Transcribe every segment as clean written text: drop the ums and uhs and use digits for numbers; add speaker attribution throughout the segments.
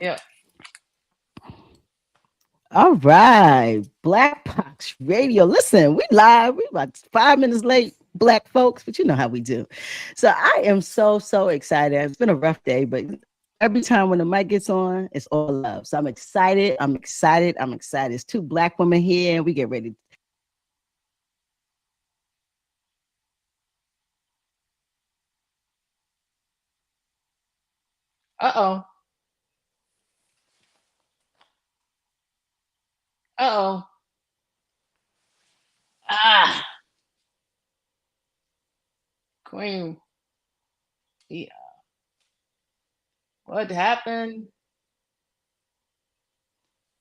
Speaker 1: Yeah.
Speaker 2: All right, Black Box Radio. Listen, we live. We about 5 minutes late, Black folks, but you know how we do. So I am so excited. It's been a rough day, but every time when the mic gets on, it's all love. So I'm excited. I'm excited. I'm excited. It's two Black women here, and we get ready.
Speaker 1: Uh-oh. Uh-oh. Ah, Queen. Yeah. What happened?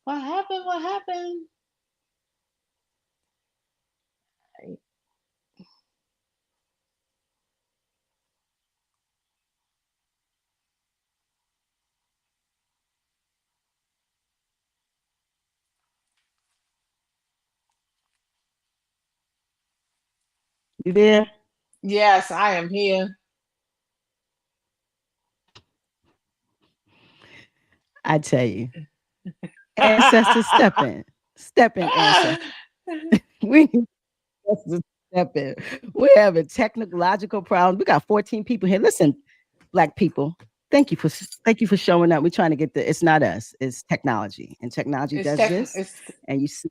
Speaker 1: What happened? What happened?
Speaker 2: You there?
Speaker 1: Yes, I am here.
Speaker 2: I tell you, ancestors, step in, ancestors. We need ancestors to step in. We're having technological problems. We got 14 people here. Listen, Black people, thank you for showing up. We're trying to get the. It's not us. It's technology, and technology
Speaker 1: it's
Speaker 2: does
Speaker 1: tech.
Speaker 2: this.
Speaker 1: It's
Speaker 2: And you see,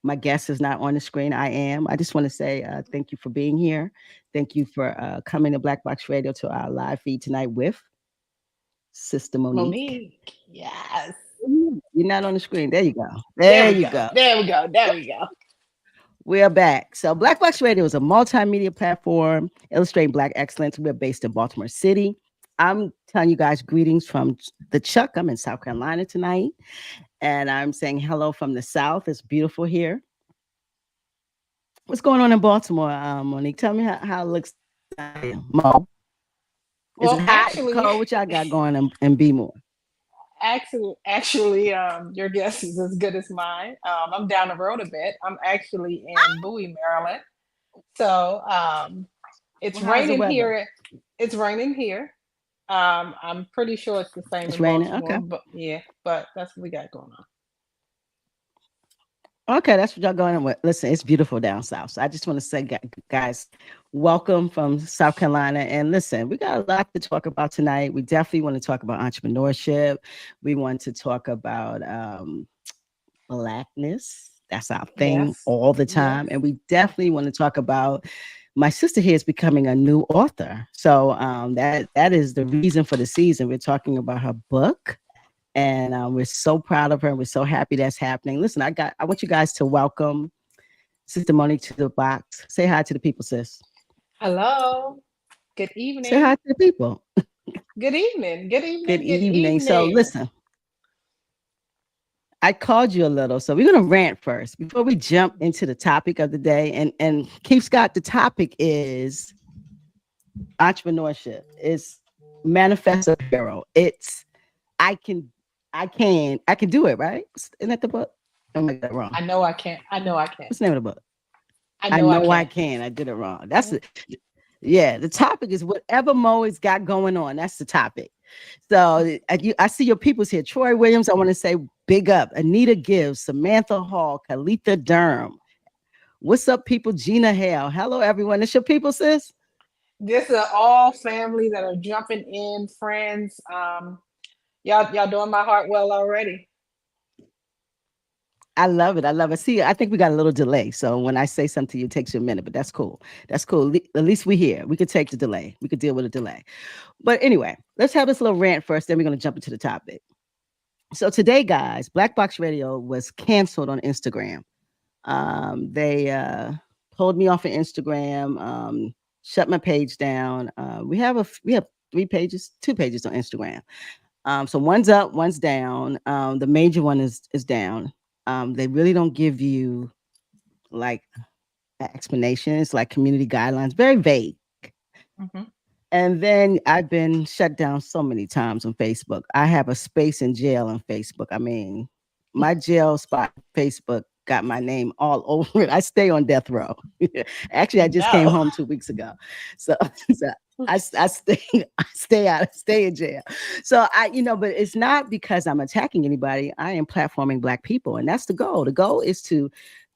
Speaker 2: my guest is not on the screen. I am. I just want to say thank you for being here. Thank you for coming to Black Box Radio to our live feed tonight with Sister Monique.
Speaker 1: Monique. Yes.
Speaker 2: You're not on the screen. There you go.
Speaker 1: There
Speaker 2: There
Speaker 1: we
Speaker 2: you
Speaker 1: go.
Speaker 2: go.
Speaker 1: There we go. There we go.
Speaker 2: We're back. So, Black Box Radio is a multimedia platform illustrating Black excellence. We're based in Baltimore City. I'm telling you guys greetings from the Chuck. I'm in South Carolina tonight, and I'm saying hello from the South. It's beautiful here. What's going on in Baltimore, Monique? Tell me how it looks. Mo, is it
Speaker 1: Well,
Speaker 2: hot? Is it cold? What y'all got going in B-more?
Speaker 1: your guess is as good as mine. I'm down the road a bit. I'm actually in Bowie, Maryland. So it's
Speaker 2: Well, how's the
Speaker 1: raining
Speaker 2: weather?
Speaker 1: here. It's raining here. I'm pretty sure it's the same
Speaker 2: It's
Speaker 1: in
Speaker 2: raining.
Speaker 1: Baltimore,
Speaker 2: Okay.
Speaker 1: but yeah, but that's what we got going on.
Speaker 2: Okay, that's what y'all going on with. Listen, it's beautiful down south. So I just want to say, guys, welcome from South Carolina. And listen, we got a lot to talk about tonight. We definitely want to talk about entrepreneurship. We want to talk about Blackness. That's our thing
Speaker 1: Yes,
Speaker 2: all the time.
Speaker 1: yes.
Speaker 2: And we definitely want to talk about my sister here is becoming a new author. So that is the reason for the season. We're talking about her book, and we're so proud of her. We're so happy that's happening. Listen, I want you guys to welcome Sister Monique to the box. Say hi to the people, sis.
Speaker 1: Hello. Good
Speaker 2: Say hi
Speaker 1: evening.
Speaker 2: to the people.
Speaker 1: Good evening. Good
Speaker 2: Good
Speaker 1: evening. Good
Speaker 2: evening. So
Speaker 1: evening.
Speaker 2: listen, I called you a little, so we're gonna rant first before we jump into the topic of the day. And Keith Scott, the topic is entrepreneurship. It's manifest apparel. It's I can I can do it, right? Isn't that the book? Oh, I got it wrong.
Speaker 1: I know I can't. I know I can.
Speaker 2: What's the name of the book?
Speaker 1: I
Speaker 2: I
Speaker 1: know I
Speaker 2: know I
Speaker 1: can.
Speaker 2: can. I did it wrong. That's it. Yeah, the topic is whatever Mo has got going on. That's the topic. So I see your people's here. Troy Williams, I want to say big up. Anita Gibbs, Samantha Hall, Kalitha Durham. What's up, people? Gina Hale. Hello, everyone. It's your people, sis.
Speaker 1: This are all family that are jumping in, friends. Y'all doing my heart well already.
Speaker 2: I love it. I love it. See, I think we got a little delay. So when I say something to you, it takes you a minute, but that's cool. That's cool. At least we here. We could take the delay. We could deal with a delay. But anyway, let's have this little rant first. Then we're going to jump into the topic. So today, guys, Black Box Radio was canceled on Instagram. They pulled me off of Instagram, shut my page down. We have 3 pages, 2 pages on Instagram. So one's up, one's down. The major one is down. They really don't give you like an explanation. It's like community guidelines, very vague.
Speaker 1: Hmm.
Speaker 2: And then I've been shut down so many times on Facebook. I have a space in jail on Facebook. I mean, my jail spot Facebook got my name all over it. I stay on death row. Actually, I just came
Speaker 1: No.
Speaker 2: home 2 weeks ago. So, so I stay I stay in jail. So but it's not because I'm attacking anybody. I am platforming Black people, and that's the goal. The goal is to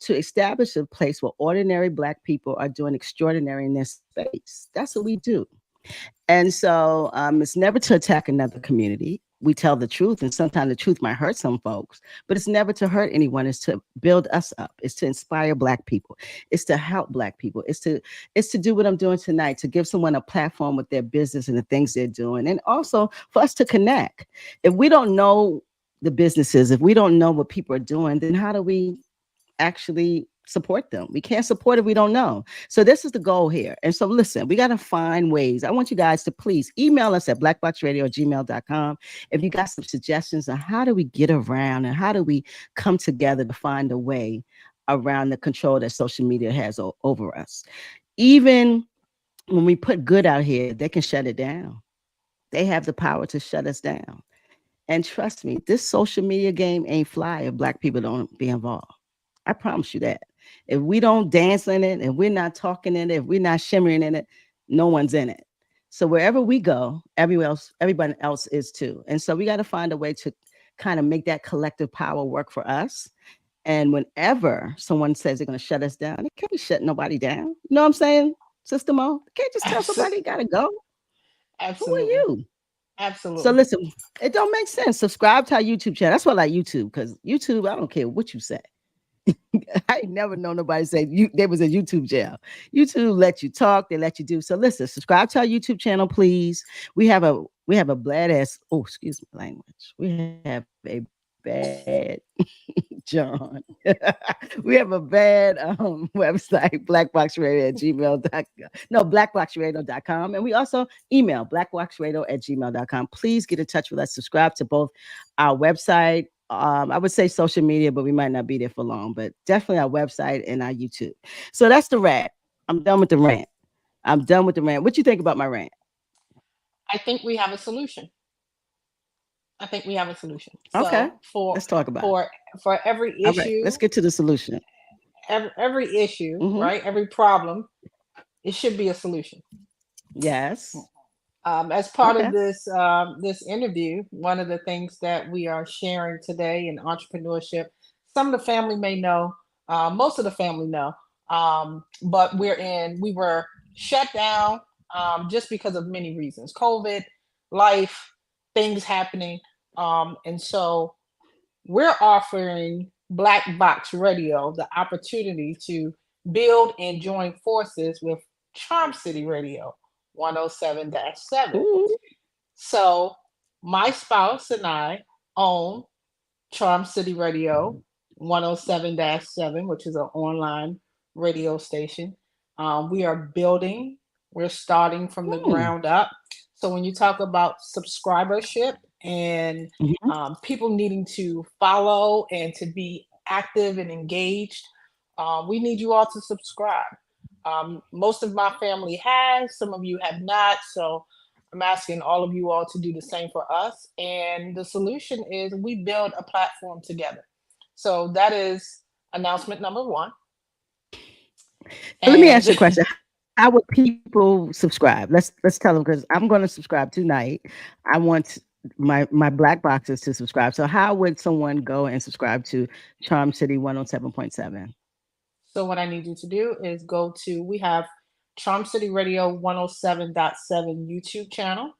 Speaker 2: establish a place where ordinary Black people are doing extraordinary in their space. That's what we do. And so it's never to attack another community. We tell the truth, and sometimes the truth might hurt some folks, but it's never to hurt anyone. It's to build us up. It's to inspire Black people. It's to help Black people. It's to do what I'm doing tonight, to give someone a platform with their business and the things they're doing, and also for us to connect. If we don't know the businesses, if we don't know what people are doing, then how do we actually support them? We can't support if we don't know. So this is the goal here. And so listen, we got to find ways. I want you guys to please email us at blackboxradio@gmail.com if you got some suggestions on how do we get around and how do we come together to find a way around the control that social media has over us. Even when we put good out here, they can shut it down. They have the power to shut us down. And trust me, this social media game ain't fly if Black people don't be involved. I promise you that. If we don't dance in it, if we're not talking in it, if we're not shimmering in it, no one's in it. So wherever we go, everybody else is too. And so we got to find a way to kind of make that collective power work for us. And whenever someone says they're going to shut us down, they can't be shutting nobody down. You know what I'm saying, Sister Mo? They can't just tell somebody you got to go. Who are
Speaker 1: Absolutely.
Speaker 2: you? So
Speaker 1: Absolutely.
Speaker 2: listen, it don't make sense. Subscribe to our YouTube channel. That's why I like YouTube, because YouTube, I don't care what you say. I ain't never know nobody say they was a YouTube jail. YouTube let you talk, they let you do. So listen, subscribe to our YouTube channel, please. We have a bad ass. Oh, excuse me, language. We have a bad John. We have a bad website, blackboxradio@gmail.com. No, blackboxradio.com. And we also email blackboxradio@gmail.com. Please get in touch with us. Subscribe to both our website. I would say social media, but we might not be there for long, but definitely our website and our YouTube. So that's the rant. I'm done with the rant. I'm done with the rant. What you think about my rant?
Speaker 1: I think we have a solution. I think we have a solution.
Speaker 2: Okay.
Speaker 1: So for
Speaker 2: Let's talk about it.
Speaker 1: for for every
Speaker 2: All right.
Speaker 1: issue,
Speaker 2: Let's get to the solution.
Speaker 1: every issue,
Speaker 2: Hmm.
Speaker 1: right? Every problem, it should be a solution.
Speaker 2: Yes.
Speaker 1: As part of
Speaker 2: Okay.
Speaker 1: this interview, one of the things that we are sharing today in entrepreneurship, some of the family may know, most of the family know, but we were shut down just because of many reasons: COVID, life, things happening, and so we're offering Black Box Radio the opportunity to build and join forces with Charm City Radio 107-7.
Speaker 2: Ooh.
Speaker 1: So, my spouse and I own Charm City Radio 107-7, which is an online radio station. We are building, we're starting from the
Speaker 2: Hmm.
Speaker 1: ground up. So when you talk about subscribership and
Speaker 2: Mhm.
Speaker 1: people needing to follow and to be active and engaged, we need you all to subscribe. Most of my family has, some of you have not. So I'm asking all of you all to do the same for us. And the solution is we build a platform together. So that is announcement number one.
Speaker 2: So let me ask
Speaker 1: And
Speaker 2: you a question. How would people subscribe? Let's tell them, because I'm going to subscribe tonight. I want my black boxes to subscribe. So how would someone go and subscribe to Charm City 107.7?
Speaker 1: so what I need you to do is we have Charm City Radio 107.7 YouTube channel.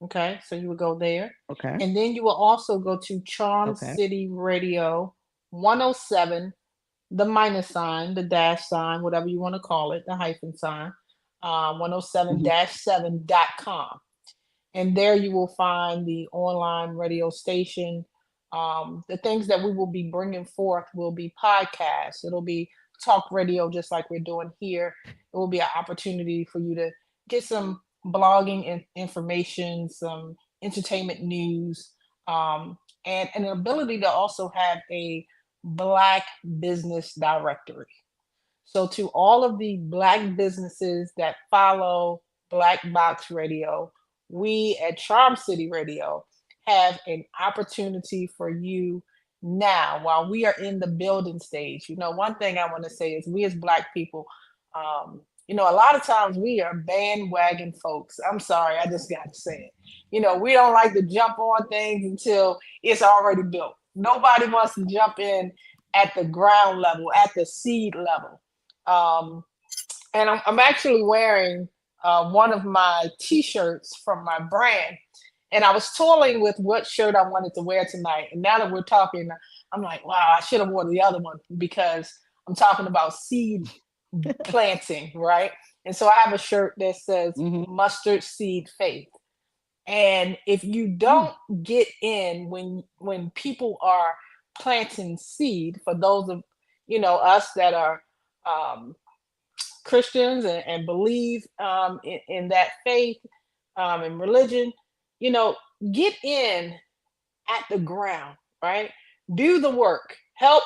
Speaker 1: Okay, so you would go there.
Speaker 2: Okay.
Speaker 1: And then you will also go to Charm
Speaker 2: Okay.
Speaker 1: City Radio 107, the minus sign, the dash sign, whatever you want to call it, the hyphen sign,
Speaker 2: Mhm.
Speaker 1: 107-7.com. And there you will find the online radio station. The things that we will be bringing forth will be podcasts. It'll be talk radio, just like we're doing here. It will be an opportunity for you to get some blogging information, some entertainment news, and an ability to also have a Black business directory. So, to all of the Black businesses that follow Black Box Radio, we at Charm City Radio have an opportunity for you now while we are in the building stage. You know, one thing I want to say is we as Black people, A lot of times we are bandwagon folks. I'm sorry, I just got to say it. We don't like to jump on things until it's already built. Nobody wants to jump in at the ground level, at the seed level. Um, and I'm actually wearing one of my T-shirts from my brand, and I was toiling with what shirt I wanted to wear tonight. And now that we're talking, I'm like, wow, I should have worn the other one because I'm talking about seed planting, right? And so I have a shirt that says
Speaker 2: Mm-hmm.
Speaker 1: mustard seed faith. And if you
Speaker 2: Mm.
Speaker 1: don't get in when people are planting seed, for those of us that are um, Christians and believe in that faith and religion, you know, get in at the ground, right? Do the work. Help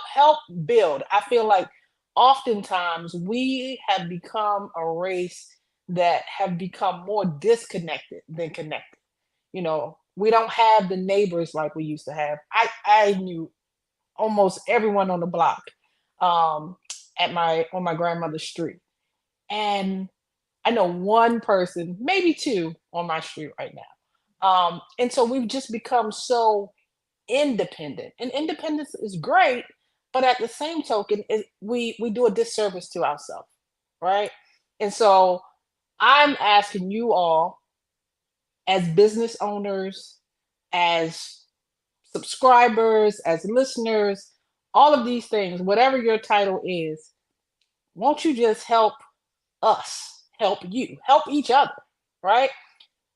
Speaker 1: build. I feel like oftentimes we have become a race that have become more disconnected than connected. We don't have the neighbors like we used to have. I knew almost everyone on the block um, at my on my grandmother's street, and I know one person, maybe two, on my street right now. And so we've just become so independent, and independence is great, but at the same token, we do a disservice to ourselves, right? And so I'm asking you all, as business owners, as subscribers, as listeners, all of these things, whatever your title is, won't you just help us help you, help each other, right?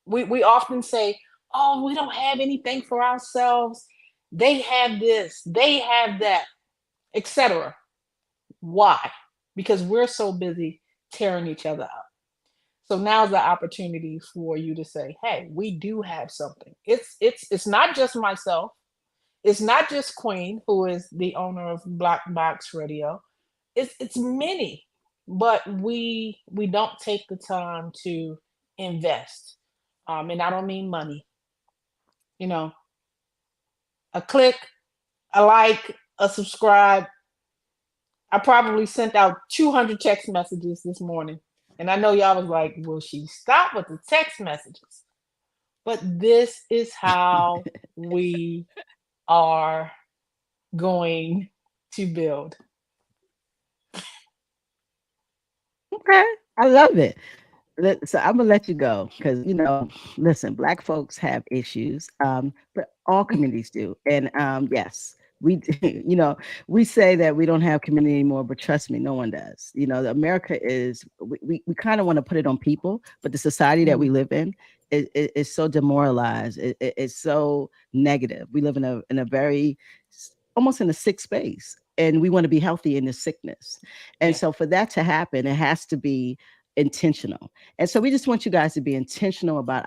Speaker 1: We often say, oh, we don't have anything for ourselves. They have this, they have that, etc. Why? Because we're so busy tearing each other up. So now's the opportunity for you to say, hey, we do have something. It's not just myself. It's not just Queen, who is the owner of Black Box Radio. It's many, but we don't take the time to invest. And I don't mean money. You know, a click, a like, a subscribe. I probably sent out 200 text messages this morning, and I know y'all was like, "Will she stop with the text messages?" But this is how we are going to build.
Speaker 2: Okay, I love it. So I'm gonna let you go because listen, Black folks have issues, but all communities do, and yes, we, we say that we don't have community anymore, but trust me, no one does. America is we kind of want to put it on people, but the society that we
Speaker 1: Mm,
Speaker 2: live in is so demoralized. It's so negative. We live in a very almost in a sick space. And we want to be healthy in this sickness. And
Speaker 1: yeah,
Speaker 2: so for that to happen, it has to be intentional. And so we just want you guys to be intentional about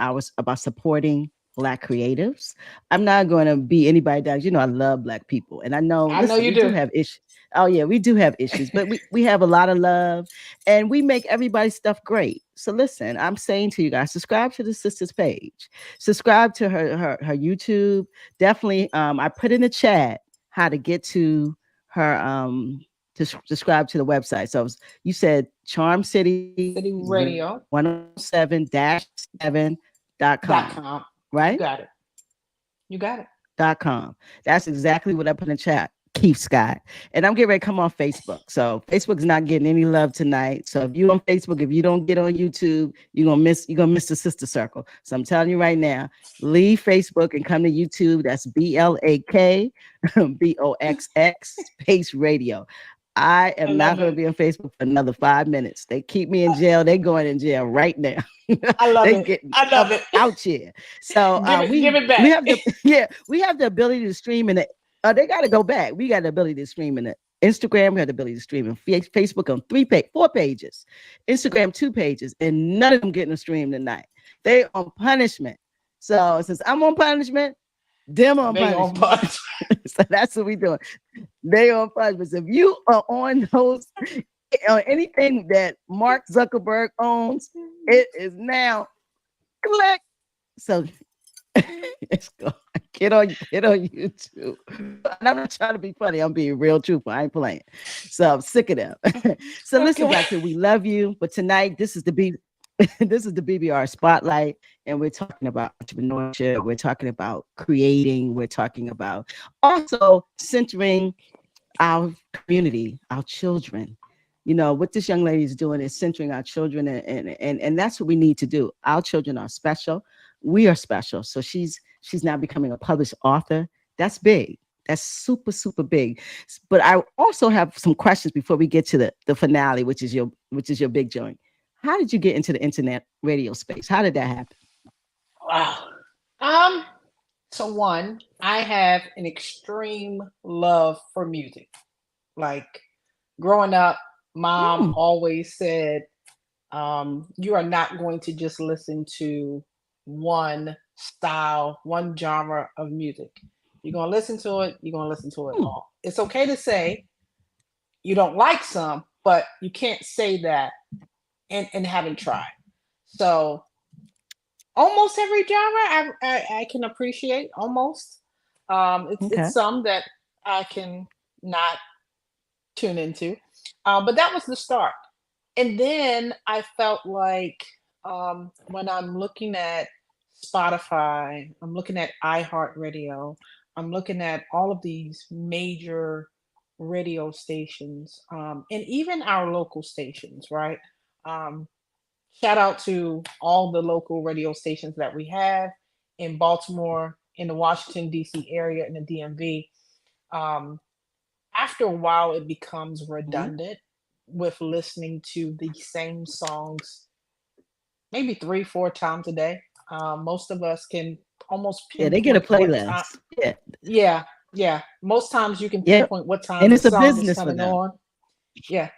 Speaker 2: supporting Black creatives. I'm not going to be anybody that I love Black people, and I know.
Speaker 1: I know
Speaker 2: Listen,
Speaker 1: you
Speaker 2: we do
Speaker 1: do.
Speaker 2: have issues. Oh yeah, we do have issues, but we have a lot of love, and we make everybody's stuff great. So listen, I'm saying to you guys, subscribe to the sister's page, subscribe to her YouTube. Definitely, I put in the chat how to get to her to subscribe to the website. So you said Charm City
Speaker 1: City Radio
Speaker 2: 107-7.com,
Speaker 1: .com. You
Speaker 2: right?
Speaker 1: got it. You got it.
Speaker 2: .com. That's exactly what I put in chat. Keith Scott. And I'm getting ready to come on Facebook. So Facebook's not getting any love tonight. So if you on Facebook, if you don't get on YouTube, you're gonna miss the sister circle. So I'm telling you right now, leave Facebook and come to YouTube. That's BLAKBOXX space radio. I
Speaker 1: I
Speaker 2: am not
Speaker 1: love
Speaker 2: going to
Speaker 1: it.
Speaker 2: be on Facebook for another 5 minutes. They keep me in jail. They going in jail right now.
Speaker 1: I love
Speaker 2: They
Speaker 1: it.
Speaker 2: getting
Speaker 1: I love
Speaker 2: up
Speaker 1: it.
Speaker 2: out here. So
Speaker 1: Give it
Speaker 2: we
Speaker 1: back.
Speaker 2: have the yeah we have the ability to stream in the. They got to go back. We got the ability to stream in the Instagram. We have the ability to stream in Facebook on 4 pages, Instagram 2 pages, and none of them getting a stream tonight. They on punishment. So since I'm on punishment, them on
Speaker 1: They on
Speaker 2: punishment.
Speaker 1: punch.
Speaker 2: So that's what we doing. They on punishment. So if you are on those on anything that Mark Zuckerberg owns, it is now click. So it's gone. hit on YouTube. And I'm not trying to be funny. I'm being real truthful. I ain't playing. So I'm sick of them. So listen,
Speaker 1: Okay.
Speaker 2: Black people, we love you. But tonight, this is the this is the bbR spotlight, and we're talking about entrepreneurship. We're talking about creating. We're talking about also centering our community, our children. You know, what this young lady is doing is centering our children, and that's what we need to do. Our children are special. We are special. So she's now becoming a published author. That's big. That's super, super big. But I also have some questions before we get to the finale, which is your big joint. How did you get into the internet radio space? How did that happen?
Speaker 1: Wow. Um, so one, I have an extreme love for music. Like growing up, mom
Speaker 2: Mm,
Speaker 1: always said, you are not going to just listen to one style, one genre of music. You're going to listen to it, you're going to listen to it
Speaker 2: mm,
Speaker 1: all. It's okay to say you don't like some, but you can't say that and haven't tried. So almost every genre I can appreciate almost. It's
Speaker 2: okay.
Speaker 1: some that I can not tune into. But that was the start. And then I felt like when I'm looking at Spotify, I'm looking at iHeartRadio, I'm looking at all of these major radio stations, and even our local stations, right? Um, Shout out to all the local radio stations that we have in Baltimore, in the Washington, D.C. area, in the DMV. Um, After a while, it becomes
Speaker 2: Mhm.
Speaker 1: redundant with listening to the same songs maybe three, four times a day. Most of us can almost
Speaker 2: Yeah, they get a
Speaker 1: pinpoint what time.
Speaker 2: playlist. Yeah,
Speaker 1: Yeah, yeah. Most times you can
Speaker 2: yep.
Speaker 1: pinpoint what time
Speaker 2: And
Speaker 1: the
Speaker 2: it's a
Speaker 1: song is
Speaker 2: business for
Speaker 1: coming
Speaker 2: them.
Speaker 1: on. Yeah,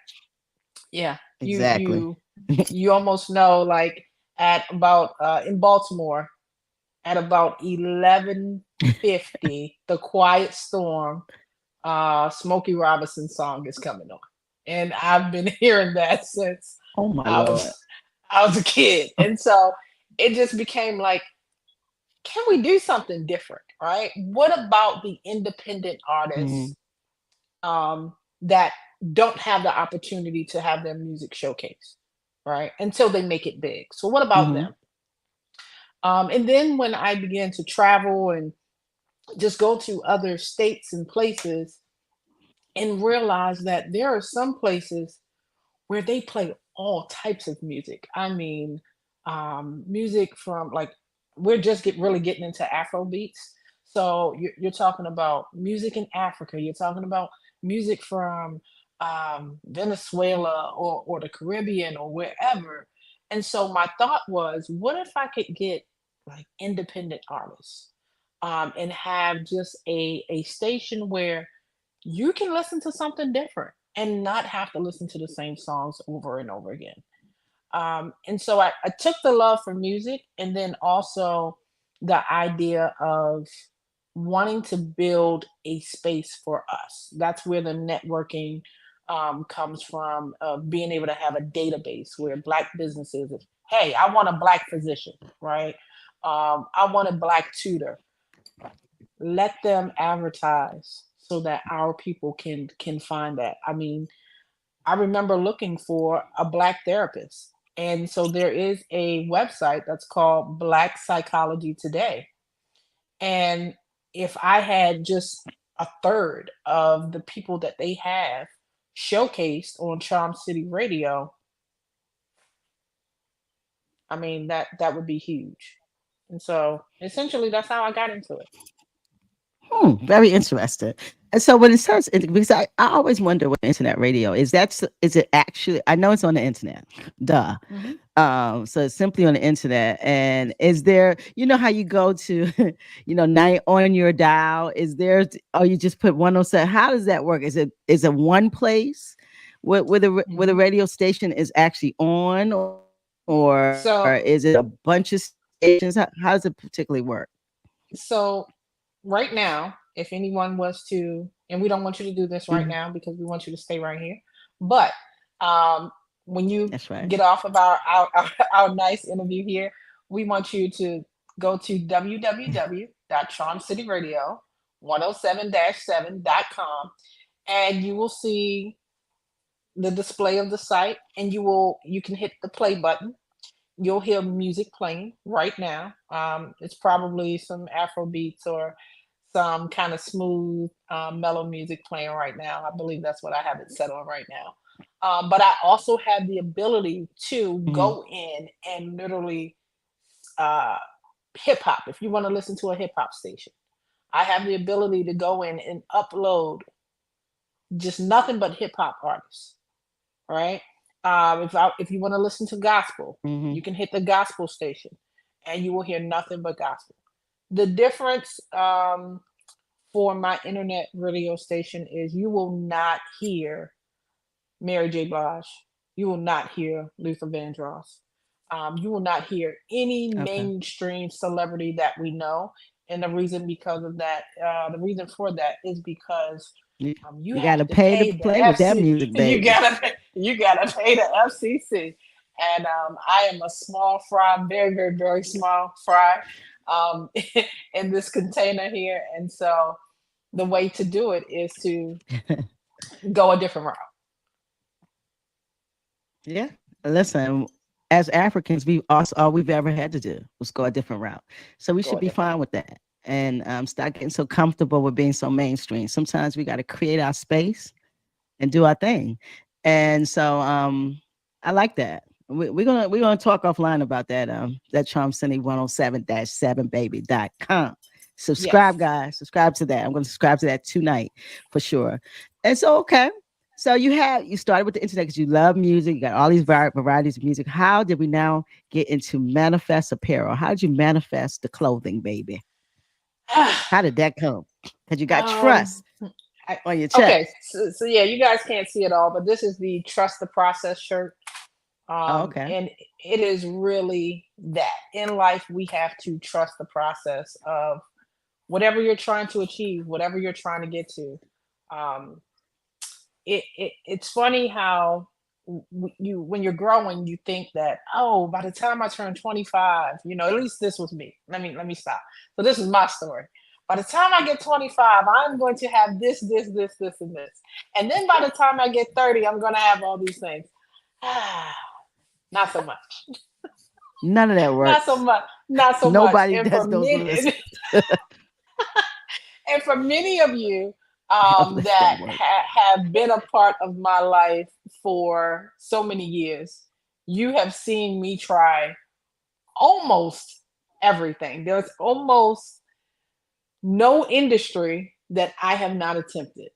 Speaker 1: yeah. You
Speaker 2: Exactly.
Speaker 1: you you almost know like at about in Baltimore at about 11:50, the Quiet Storm Smokey Robinson song is coming on. And I've been hearing that since
Speaker 2: Oh my
Speaker 1: I
Speaker 2: lord.
Speaker 1: was I was a kid. And so it just became like, can we do something different? Right? What about the independent
Speaker 2: Mhm,
Speaker 1: artists that don't have the opportunity to have their music showcased, right? Until they make it big. So what about
Speaker 2: mhm,
Speaker 1: them? And then when I began to travel and just go to other states and places and realize that there are some places where they play all types of music. I mean, music from like we're just really getting into Afro beats. So you're talking about music in Africa. You're talking about music from Venezuela or the Caribbean or wherever. And so my thought was, what if I could get like independent artists and have just a station where you can listen to something different and not have to listen to the same songs over and over again. And so I took the love for music and then also the idea of wanting to build a space for us. That's where the networking comes from, of being able to have a database where Black businesses, hey, I want a Black physician, right? I want a Black tutor. Let them advertise so that our people can find that. I mean, I remember looking for a Black therapist. And so there is a website that's called Black Psychology Today. And if I had just a third of the people that they have showcased on Charm City Radio, I mean that would be huge. And so essentially that's how I got into it.
Speaker 2: very interesting. And so when it starts, because I always wonder what internet radio is. Is it actually? I know it's on the internet, duh.
Speaker 1: Mhm.
Speaker 2: So it's simply on the internet. And is there, you know, how you go to, night on your dial? Is there, or you just put 107? How does that work? Is it one place where the
Speaker 1: Mhm.
Speaker 2: radio station is actually on, or is it a
Speaker 1: So
Speaker 2: bunch of stations? How does it particularly work?
Speaker 1: so right now, if anyone was to, and we don't want you to do this right
Speaker 2: Mhm.
Speaker 1: now because we want you to stay right here, but um, when you
Speaker 2: That's right.
Speaker 1: get off of our nice interview here, we want you to go to www.bbr.com www.charmcityradio107-7.com, and you will see the display of the site, and you can hit the play button. You'll hear music playing right now. It's probably some Afro beats or some kind of smooth, mellow music playing right now. I believe that's what I have it set on right now. But I also have the ability to
Speaker 2: Mhm.
Speaker 1: go in and literally uh, hip hop. If you want to listen to a hip hop station, I have the ability to go in and upload just nothing but hip hop artists, right? If you want to listen to gospel,
Speaker 2: Mhm.
Speaker 1: you can hit the gospel station, and you will hear nothing but gospel. The difference for my internet radio station is you will not hear Mary J. Blige. You will not hear Luther Vandross. You will not hear any
Speaker 2: Okay.
Speaker 1: mainstream celebrity that we know. And the reason for that is because
Speaker 2: You,
Speaker 1: you
Speaker 2: you got
Speaker 1: have
Speaker 2: to
Speaker 1: to
Speaker 2: pay to
Speaker 1: pay the
Speaker 2: play with that
Speaker 1: FC.
Speaker 2: music, baby.
Speaker 1: You gotta pay the FCC. And I am a small fry, very very very small fry, um, in this container here. And so the way to do it is to go a different route.
Speaker 2: Yeah. Listen, as Africans, we also all we've ever had to do was go a different route. So we
Speaker 1: Go
Speaker 2: should
Speaker 1: a
Speaker 2: be
Speaker 1: different
Speaker 2: fine with that. And start getting so comfortable with being so mainstream. Sometimes we got to create our space and do our thing. And so I like that. We're gonna talk offline about that. That Charm City 107-7baby.com. Subscribe,
Speaker 1: yes.
Speaker 2: guys. Subscribe to that. I'm gonna subscribe to that tonight for sure. And so okay. So you started with the internet because you love music. You got all these varieties of music. How did we now get into manifest apparel? How did you manifest the clothing, baby? How did that come? Because you got
Speaker 1: um,
Speaker 2: trust
Speaker 1: I,
Speaker 2: on your
Speaker 1: okay,
Speaker 2: chest.
Speaker 1: so yeah, you guys can't see it all, but this is the Trust the Process shirt.
Speaker 2: Oh, okay.
Speaker 1: And it is really that in life we have to trust the process of whatever you're trying to achieve, whatever you're trying to get to. Um, it's funny how you when you're growing you think that, oh, by the time I turn 25, at least this was me. Let me stop. So this is my story. By the time I get 25, I'm going to have this and this, and then by the time I get 30, I'm going to have all these things. Not so much.
Speaker 2: None of that
Speaker 1: Not so
Speaker 2: works.
Speaker 1: much. Not so much.
Speaker 2: Nobody
Speaker 1: And
Speaker 2: does
Speaker 1: for
Speaker 2: those
Speaker 1: many,
Speaker 2: lists.
Speaker 1: and for many of you
Speaker 2: That list
Speaker 1: that
Speaker 2: don't work.
Speaker 1: have been a part of my life for so many years, you have seen me try almost everything. There's almost no industry that I have not attempted.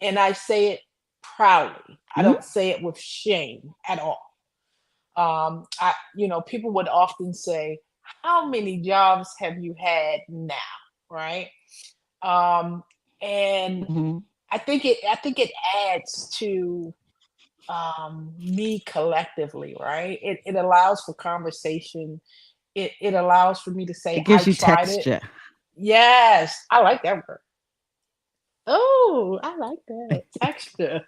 Speaker 1: And I say it proudly. I
Speaker 2: Mhm.
Speaker 1: don't say it with shame at all. People would often say, how many jobs have you had now? Right. Um, and
Speaker 2: Mhm.
Speaker 1: I think it adds to me collectively, right? It allows for conversation. It allows for me to say
Speaker 2: It
Speaker 1: I
Speaker 2: gives you
Speaker 1: tried it.
Speaker 2: texture.
Speaker 1: Yes, I like that word. Oh, I like that texture.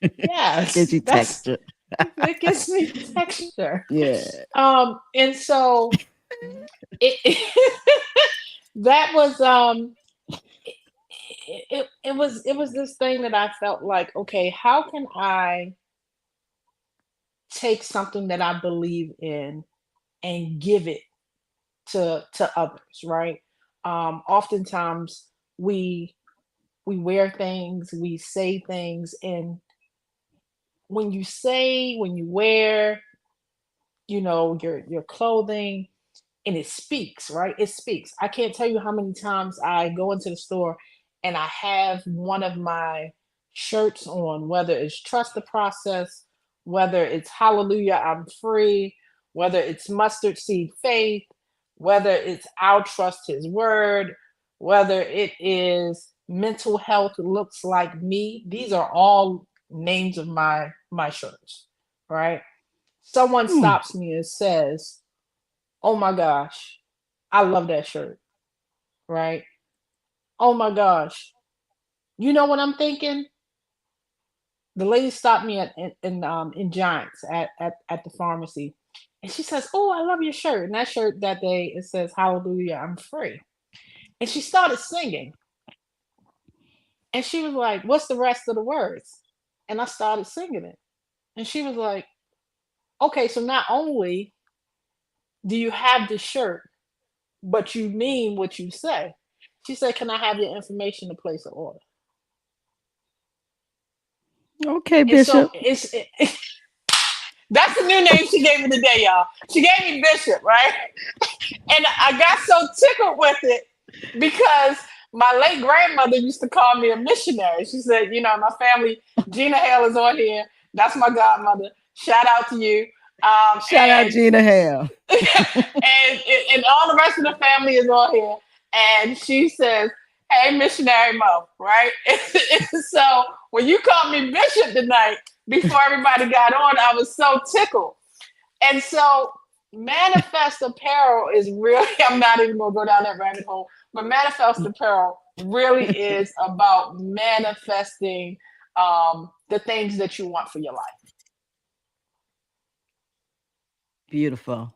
Speaker 2: Gives
Speaker 1: Yes,
Speaker 2: you texture.
Speaker 1: it gives me texture.
Speaker 2: Yeah.
Speaker 1: And so it that was it was this thing that I felt like, okay, how can I take something that I believe in and give it to others, right? Oftentimes we we wear things, we say things, and when you wear, your clothing, and it speaks, right? It speaks. I can't tell you how many times I go into the store and I have one of my shirts on, whether it's Trust the Process, whether it's Hallelujah, I'm Free, whether it's Mustard Seed Faith, whether it's I'll Trust His Word, whether it is Mental Health Looks Like Me. These are all names of my shirts, right? Someone
Speaker 2: Mm.
Speaker 1: stops me and says, oh my gosh, I love that shirt, right? Oh my gosh. You know what I'm thinking? The lady stopped me in Giants at the pharmacy, and she says, "Oh, I love your shirt." And that shirt that day it says, "Hallelujah, I'm free." And she started singing. And she was like, "What's the rest of the words?" And I started singing it. And she was like, "Okay, so not only do you have the shirt, but you mean what you say." She said, "Can I have your information to place an order?"
Speaker 2: Okay,
Speaker 1: And so
Speaker 2: Bishop.
Speaker 1: that's the new name she gave me today, y'all. She gave me Bishop, right? And I got so tickled with it because my late grandmother used to call me a missionary. She said, my family, Gina Hale is on here. That's my godmother. Shout out to you.
Speaker 2: Shout out
Speaker 1: And
Speaker 2: Gina Hale.
Speaker 1: and all the rest of the family is on here. And she says, "Hey, missionary Mo," right? So when you called me Bishop tonight, before everybody got on, I was so tickled. And so Manifest Apparel is really, I'm not even gonna go down that rabbit hole, but Manifest Apparel really is about manifesting the things that you want for your life.
Speaker 2: Beautiful.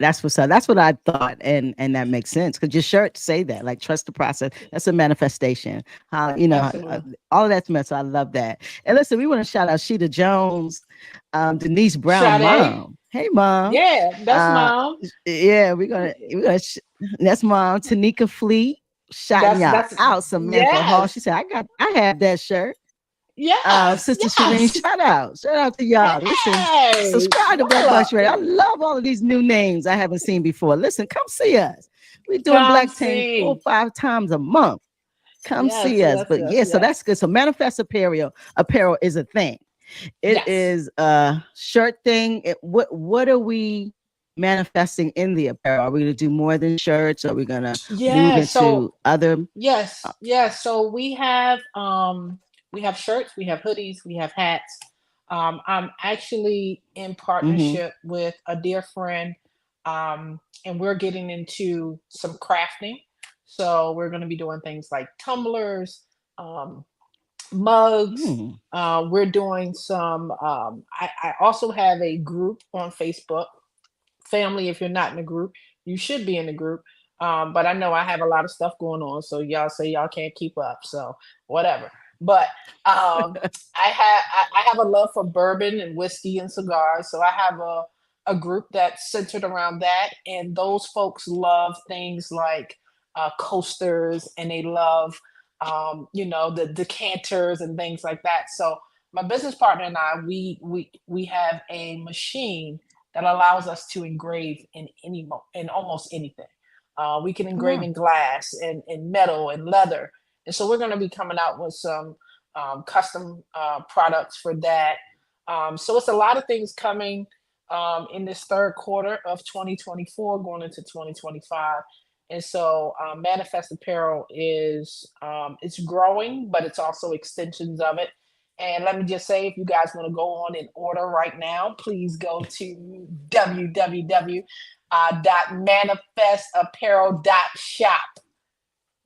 Speaker 2: That's what's up. That's what I thought, and that makes sense because your shirt say that, like trust the process. That's a manifestation. How
Speaker 1: Absolutely.
Speaker 2: all of that's meant. So I love that. And listen, we want to shout out Sheeta Jones, Denise Brown,
Speaker 1: Sade.
Speaker 2: mom. Hey, mom.
Speaker 1: Yeah, that's
Speaker 2: Uh,
Speaker 1: mom.
Speaker 2: yeah, that's mom. Tanika Fleet shouting y'all
Speaker 1: That's
Speaker 2: out. Samantha Hall. She
Speaker 1: yes.
Speaker 2: said, I have that shirt.
Speaker 1: Yes.
Speaker 2: Sister Shireen,
Speaker 1: Yes.
Speaker 2: shout out to y'all. Listen,
Speaker 1: Hey,
Speaker 2: subscribe to Black
Speaker 1: Walla.
Speaker 2: Box Radio. I love all of these new names I haven't seen before. Listen, come see us. We're doing
Speaker 1: Come
Speaker 2: Black Tank four,
Speaker 1: see.
Speaker 2: 5 times a month. Come
Speaker 1: Yes,
Speaker 2: see us.
Speaker 1: yes,
Speaker 2: But
Speaker 1: yes,
Speaker 2: yeah, so that's
Speaker 1: yes.
Speaker 2: good. So Manifest Apparel is a thing. It
Speaker 1: Yes.
Speaker 2: is a shirt thing. What are we manifesting in the apparel? Are we gonna do more than shirts? Are we gonna move
Speaker 1: Yeah. So
Speaker 2: into other uh,
Speaker 1: yes, yes. So we have shirts, we have hoodies, we have hats. I'm actually in
Speaker 2: mhm.
Speaker 1: partnership with a dear friend, and we're getting into some crafting. So we're going to be doing things like tumblers, um, mugs.
Speaker 2: Hmm.
Speaker 1: We're doing some. I also have a group on Facebook. Family, if you're not in the group, you should be in the group. But I know I have a lot of stuff going on, so y'all say y'all can't keep up. So whatever. But I have a love for bourbon and whiskey and cigars, so I have a group that's centered around that, and those folks love things like coasters, and they love the decanters and things like that. So my business partner and I, we have a machine that allows us to engrave in almost anything. We can engrave
Speaker 2: Wow.
Speaker 1: in glass and metal and leather, and so we're going to be coming out with some custom products for that. So it's a lot of things coming in this third quarter of 2024, going into 2025. And so Manifest Apparel is it's growing, but it's also extensions of it. And let me just say, if you guys want to go on and order right now, please go to www.manifestapparel.shop.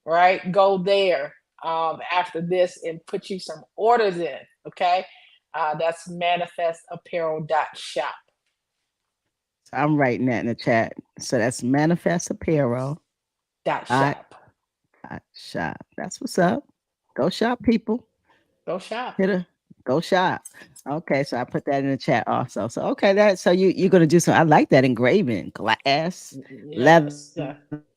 Speaker 1: Right, go there after this and put you some orders in. Okay, that's manifestapparel.shop.
Speaker 2: So I'm writing that in the chat. So that's Manifest Apparel
Speaker 1: Dot
Speaker 2: dot,
Speaker 1: shop.
Speaker 2: shop. That's what's up. Go shop, people.
Speaker 1: Go shop.
Speaker 2: Hit a go shop. Okay, so I put that in the chat also. So okay, that so you're gonna do some. I like that engraving, glass,
Speaker 1: Yes. Yeah.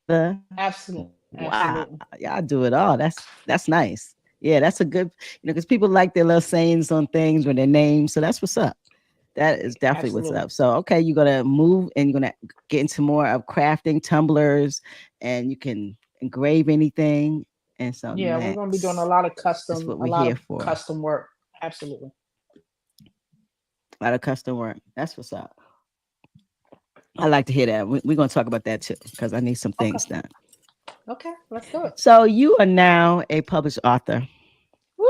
Speaker 2: leather. Wow,
Speaker 1: Absolutely.
Speaker 2: y'all
Speaker 1: Absolutely.
Speaker 2: do it all. That's nice. Yeah, that's a good. Because people like their little sayings on things with their names. So that's what's up. That is definitely what's
Speaker 1: Absolutely.
Speaker 2: up. So okay, you're gonna move and you're gonna get into more of crafting tumblers, and you can engrave anything. And so
Speaker 1: Yeah, we're going to be doing a
Speaker 2: next
Speaker 1: lot of
Speaker 2: is
Speaker 1: custom,
Speaker 2: what
Speaker 1: a
Speaker 2: we're
Speaker 1: lot
Speaker 2: here
Speaker 1: of
Speaker 2: for.
Speaker 1: custom work. Absolutely.
Speaker 2: A lot of custom work. That's what's up. I like to hear that. We're gonna talk about that too because I need some
Speaker 1: Okay.
Speaker 2: things done.
Speaker 1: Okay. Let's do it.
Speaker 2: So you are now a published author.
Speaker 1: Woo!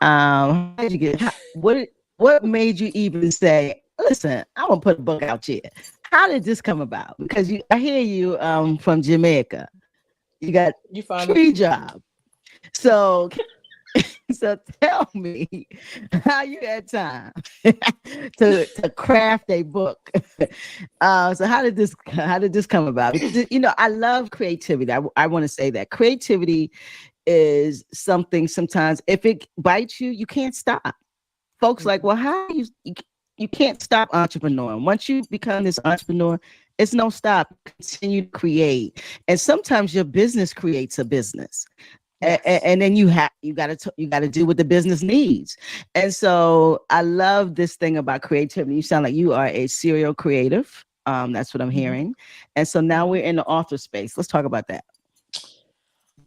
Speaker 2: How did you get? What made you even say, "Listen, I'm gonna put a book out here"? How did this come about? Because I hear you from Jamaica. You got
Speaker 1: You funny.
Speaker 2: tree job. So So tell me how you had time to craft a book. So how did this come about? Because I love creativity. I want to say that creativity is something sometimes if it bites you, you can't stop. Folks like, well, how do you can't stop entrepreneuring. Once you become this entrepreneur, it's no stop. You continue to create. And sometimes your business creates a business.
Speaker 1: Yes.
Speaker 2: And then you got to do what the business needs. And so I love this thing about creativity. You sound like you are a serial creative. That's what I'm
Speaker 1: Mhm.
Speaker 2: hearing. And so now
Speaker 1: Mhm.
Speaker 2: we're in the author space. Let's talk about that.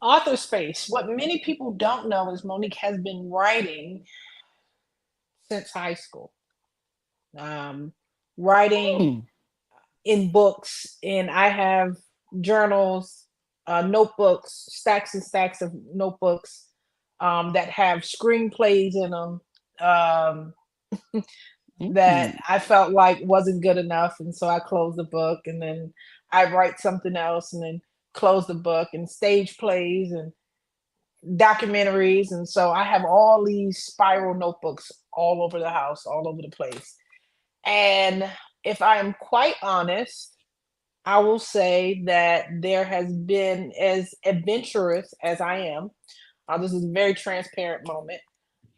Speaker 1: Author space. What many people don't know is Monique has been writing since high school. Um, Writing
Speaker 2: Mm,
Speaker 1: in books, and I have journals, notebooks, stacks and stacks of notebooks that have screenplays in them. Um, that
Speaker 2: mm,
Speaker 1: I felt like wasn't good enough, and so I closed the book, and then I write something else, and then close the book, and stage plays and documentaries, and so I have all these spiral notebooks all over the house, all over the place. And if I am quite honest, I will say that there has been, as adventurous as I am, this is a very transparent moment.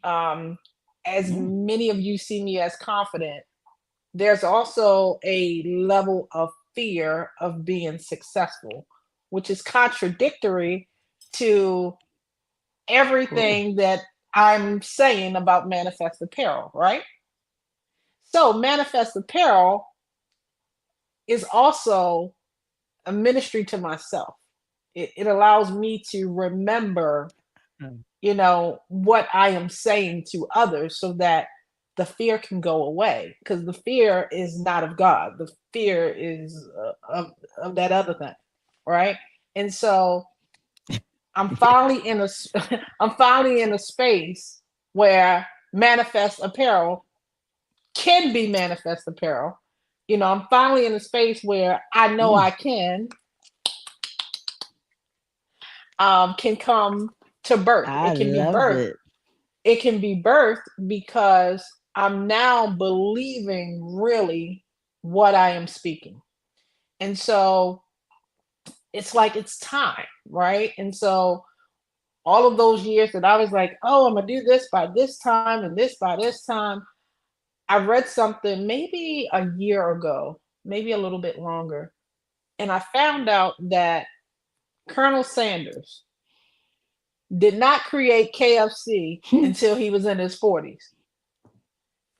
Speaker 1: Um, as
Speaker 2: mm.
Speaker 1: many of you see me as confident, there's also a level of fear of being successful, which is contradictory to
Speaker 2: Cool.
Speaker 1: everything that I'm saying about Manifest Apparel, right? So, Manifest Apparel is also a ministry to myself. It allows me to remember,
Speaker 2: Um,
Speaker 1: what I am saying to others so that the fear can go away, because the fear is not of God. The fear is of that other thing, right? And so I'm finally in a I'm finally in a space where Manifest Apparel can be Manifest Apparel. I'm finally in a space where I know
Speaker 2: mm.
Speaker 1: I can come to birth.
Speaker 2: I love it.
Speaker 1: It can be birthed because I'm now believing really what I am speaking. And so it's like it's time, right? And so all of those years that I was like, oh, I'm gonna do this by this time and this by this time, I read something maybe a year ago, maybe a little bit longer, and I found out that Colonel Sanders did not create KFC until he was in his 40s.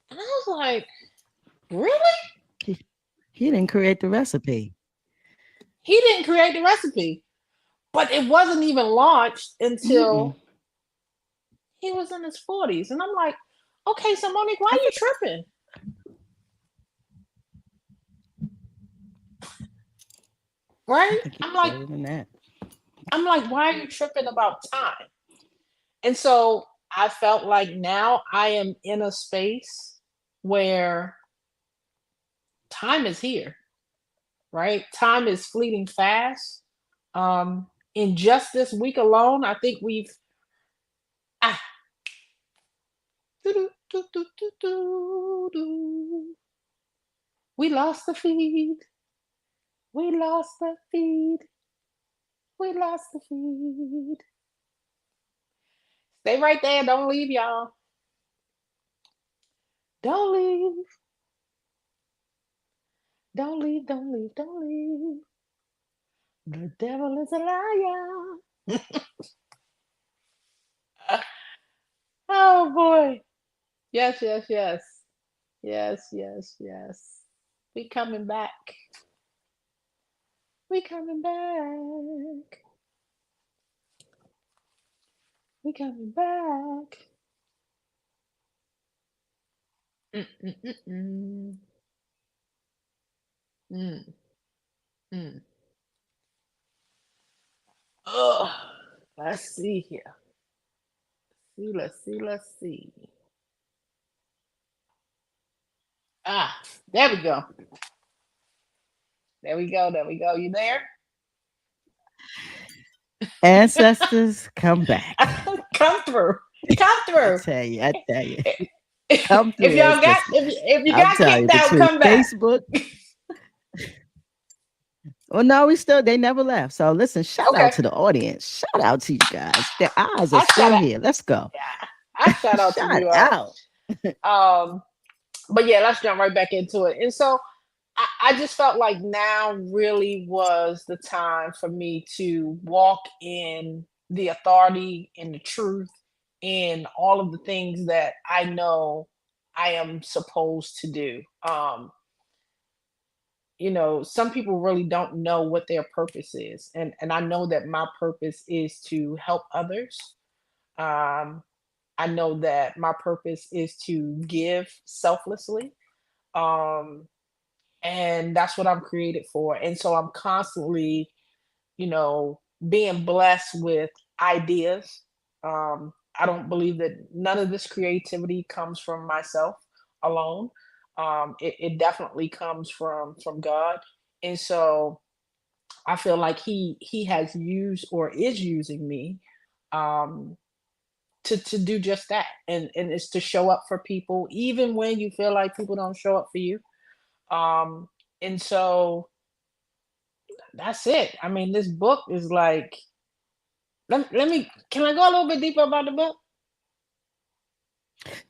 Speaker 1: And I was like, really?
Speaker 2: he, he didn't create the recipe.
Speaker 1: He didn't create the recipe, but it wasn't even launched
Speaker 2: Mm-mm.
Speaker 1: until he was in his 40s. And I'm like, okay, so Monique, why
Speaker 2: I
Speaker 1: are you
Speaker 2: think
Speaker 1: tripping?
Speaker 2: I
Speaker 1: Right?
Speaker 2: think he
Speaker 1: I'm
Speaker 2: was
Speaker 1: like,
Speaker 2: older than that.
Speaker 1: why are you tripping about time? And so I felt like now I am in a space where time is here, right? Time is fleeting fast. In just this week alone, I think ah, we lost the feed. We lost the feed. We lost the feed. Stay right there. Don't leave, y'all. Don't leave. Don't leave. Don't leave. Don't leave. The devil is a liar. Oh boy. Yes, yes, yes. Yes, yes, yes. We coming back. We coming back. We coming back. Mm, mm, mm, mm. Mm, mm. Oh, let's see here. Let's see. Ah, there we go. There we go. There we go. You there?
Speaker 2: Ancestors come back.
Speaker 1: Come through. Come through.
Speaker 2: I tell you, come
Speaker 1: If
Speaker 2: through,
Speaker 1: y'all got
Speaker 2: sister.
Speaker 1: if you
Speaker 2: I'm
Speaker 1: got
Speaker 2: telling you,
Speaker 1: kicked out,
Speaker 2: between
Speaker 1: come back.
Speaker 2: Facebook. Well, no, they never left. So listen, shout out
Speaker 1: Okay.
Speaker 2: to the audience. Shout out to you guys. Their eyes are
Speaker 1: I shout
Speaker 2: still
Speaker 1: out.
Speaker 2: here. Let's go.
Speaker 1: Yeah, I shout out to
Speaker 2: Shout
Speaker 1: you all.
Speaker 2: out.
Speaker 1: Um, but yeah, let's jump right back into it. And so I just felt like now really was the time for me to walk in the authority and the truth in all of the things that I know I am supposed to do. Some people really don't know what their purpose is. And I know that my purpose is to help others. Um, I know that my purpose is to give selflessly. Um, and that's what I'm created for. And so I'm constantly, being blessed with ideas. I don't believe that none of this creativity comes from myself alone. It definitely comes from God. And so I feel like he has used or is using me um to do just that. And it's to show up for people even when you feel like people don't show up for you. And so that's it. I mean, this book is like, let me, can I go a little bit deeper about the book?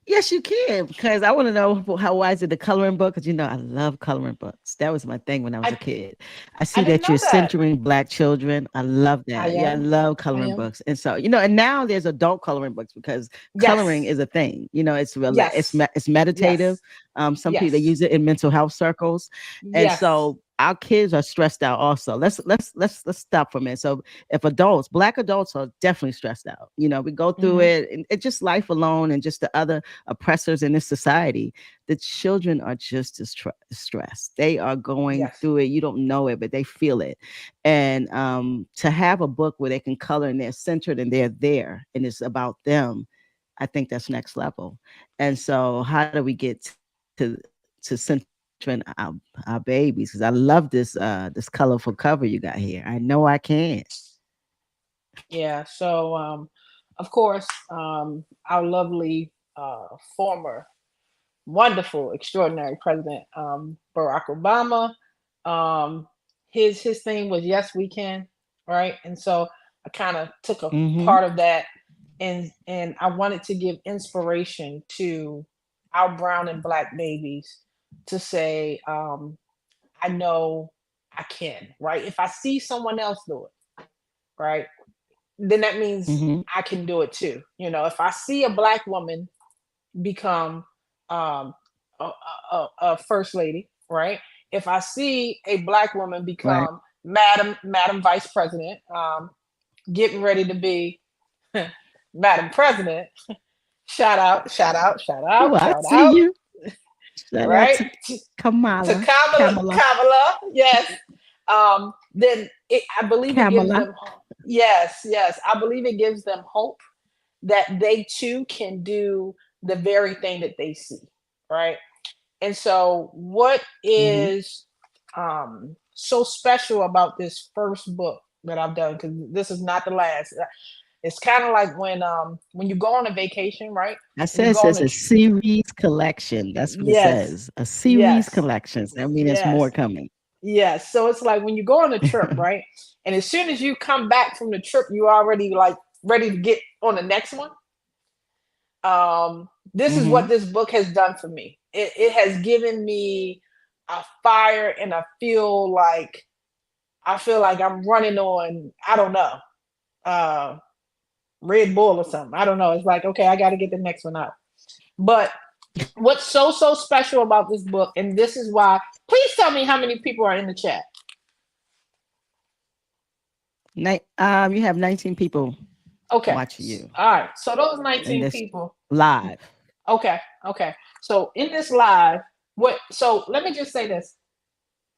Speaker 2: Yes, you can, because I want to know how why is it the coloring book? Because I love coloring books. That was my thing when I was a
Speaker 1: I
Speaker 2: kid. I
Speaker 1: I
Speaker 2: see
Speaker 1: didn't
Speaker 2: that
Speaker 1: know
Speaker 2: you're
Speaker 1: that.
Speaker 2: centering Black children. I love
Speaker 1: I
Speaker 2: that. Yeah, I
Speaker 1: am.
Speaker 2: love
Speaker 1: I
Speaker 2: coloring
Speaker 1: am.
Speaker 2: books, and so and now there's adult coloring books because coloring
Speaker 1: Yes.
Speaker 2: is a thing. It's real. It's
Speaker 1: Yes.
Speaker 2: it's meditative.
Speaker 1: Yes.
Speaker 2: Some people they
Speaker 1: Yes.
Speaker 2: use it in mental health circles, and
Speaker 1: Yes.
Speaker 2: so our kids are stressed out. Also, let's stop for a minute. So if adults, Black adults are definitely stressed out. We go through
Speaker 1: Hmm.
Speaker 2: it, and it's just life alone, and just the other oppressors in this society. The children are just as stressed. They are going
Speaker 1: Yes.
Speaker 2: through it. You don't know it, but they feel it. And to have a book where they can color and they're centered and they're there and it's about them, I think that's next level. And so, how do we get to centering our babies? Because I love this colorful cover you got here. I know I can.
Speaker 1: Yeah. So, of course, our lovely former wonderful, extraordinary president, Barack Obama. Um, his thing was "Yes, we can," right? And so I kind of took a
Speaker 2: Mm-hmm.
Speaker 1: part of that, and I wanted to give inspiration to our brown and black babies to say, "I know I can," right? If I see someone else do it, right, then that means
Speaker 2: Mm-hmm.
Speaker 1: I can do it too. If I see a black woman become um, a first lady, right? If I see a black woman
Speaker 2: Right.
Speaker 1: become Madam Vice President, getting ready to be Madam President, shout out, shout out, shout
Speaker 2: Oh,
Speaker 1: out,
Speaker 2: I
Speaker 1: shout
Speaker 2: see
Speaker 1: out,
Speaker 2: you. Shout out
Speaker 1: right?
Speaker 2: to
Speaker 1: To
Speaker 2: Kamala. Kamala.
Speaker 1: Kamala, yes. Then I believe it gives
Speaker 2: Kamala.
Speaker 1: them, yes, yes. I believe it gives them hope that they too can do the very thing that they see, right? And so, what
Speaker 2: Mm-hmm.
Speaker 1: is so special about this first book that I've done? Because this is not the last. It's kind of like when you go on a vacation, right?
Speaker 2: I
Speaker 1: And you
Speaker 2: says
Speaker 1: go on
Speaker 2: it's
Speaker 1: a
Speaker 2: a series collection. That's what it
Speaker 1: yes,
Speaker 2: says. A series
Speaker 1: yes,
Speaker 2: collection. So, I mean, there's more
Speaker 1: yes,
Speaker 2: coming.
Speaker 1: yes. So it's like when you go on a trip, right? And as soon as you come back from the trip, you already like ready to get on the next one. This is what
Speaker 2: Mm-hmm.
Speaker 1: this book has done for me. It has given me a fire, and I feel like I'm running on, I don't know, uh Red Bull or something. I don't know. It's like, okay, I got to get the next one out. But what's so special about this book, and this is why, please tell me how many people are in the chat.
Speaker 2: You have 19 people
Speaker 1: Okay.
Speaker 2: watching you
Speaker 1: All right. So those
Speaker 2: in
Speaker 1: 19
Speaker 2: this
Speaker 1: people.
Speaker 2: live.
Speaker 1: Okay. Okay. So in this live, so let me just say this.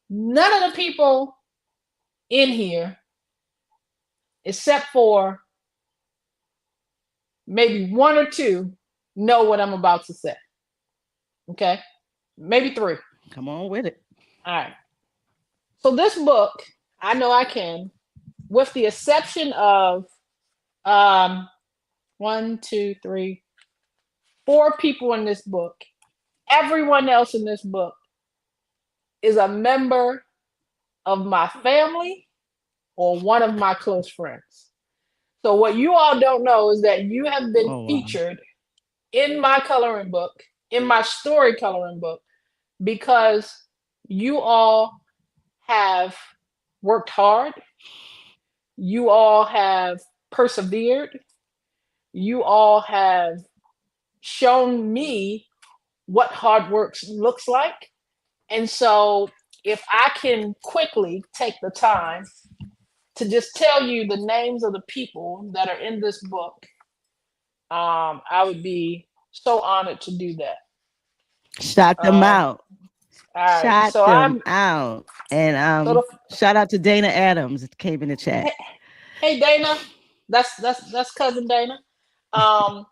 Speaker 1: None of the people in here, except for maybe one or two, know what I'm about to say. Okay. Maybe three.
Speaker 2: Come on with it.
Speaker 1: All right. So this book, I know I can, with the exception of um one, two, three, four people in this book. Everyone else in this book is a member of my family or one of my close friends. So what you all don't know is that you have been
Speaker 2: Oh wow.
Speaker 1: featured in my coloring book, in my story coloring book, because you all have worked hard, you all have persevered, you all have shown me what hard work looks like. And so, if I can quickly take the time to just tell you the names of the people that are in this book, I would be so honored to do that.
Speaker 2: Shout them
Speaker 1: Um,
Speaker 2: out.
Speaker 1: all right,
Speaker 2: Shout
Speaker 1: so
Speaker 2: them
Speaker 1: I'm
Speaker 2: out. And
Speaker 1: so the
Speaker 2: shout out to Dana Adams. It came in the chat.
Speaker 1: hey, hey Dana, that's cousin Dana. Um,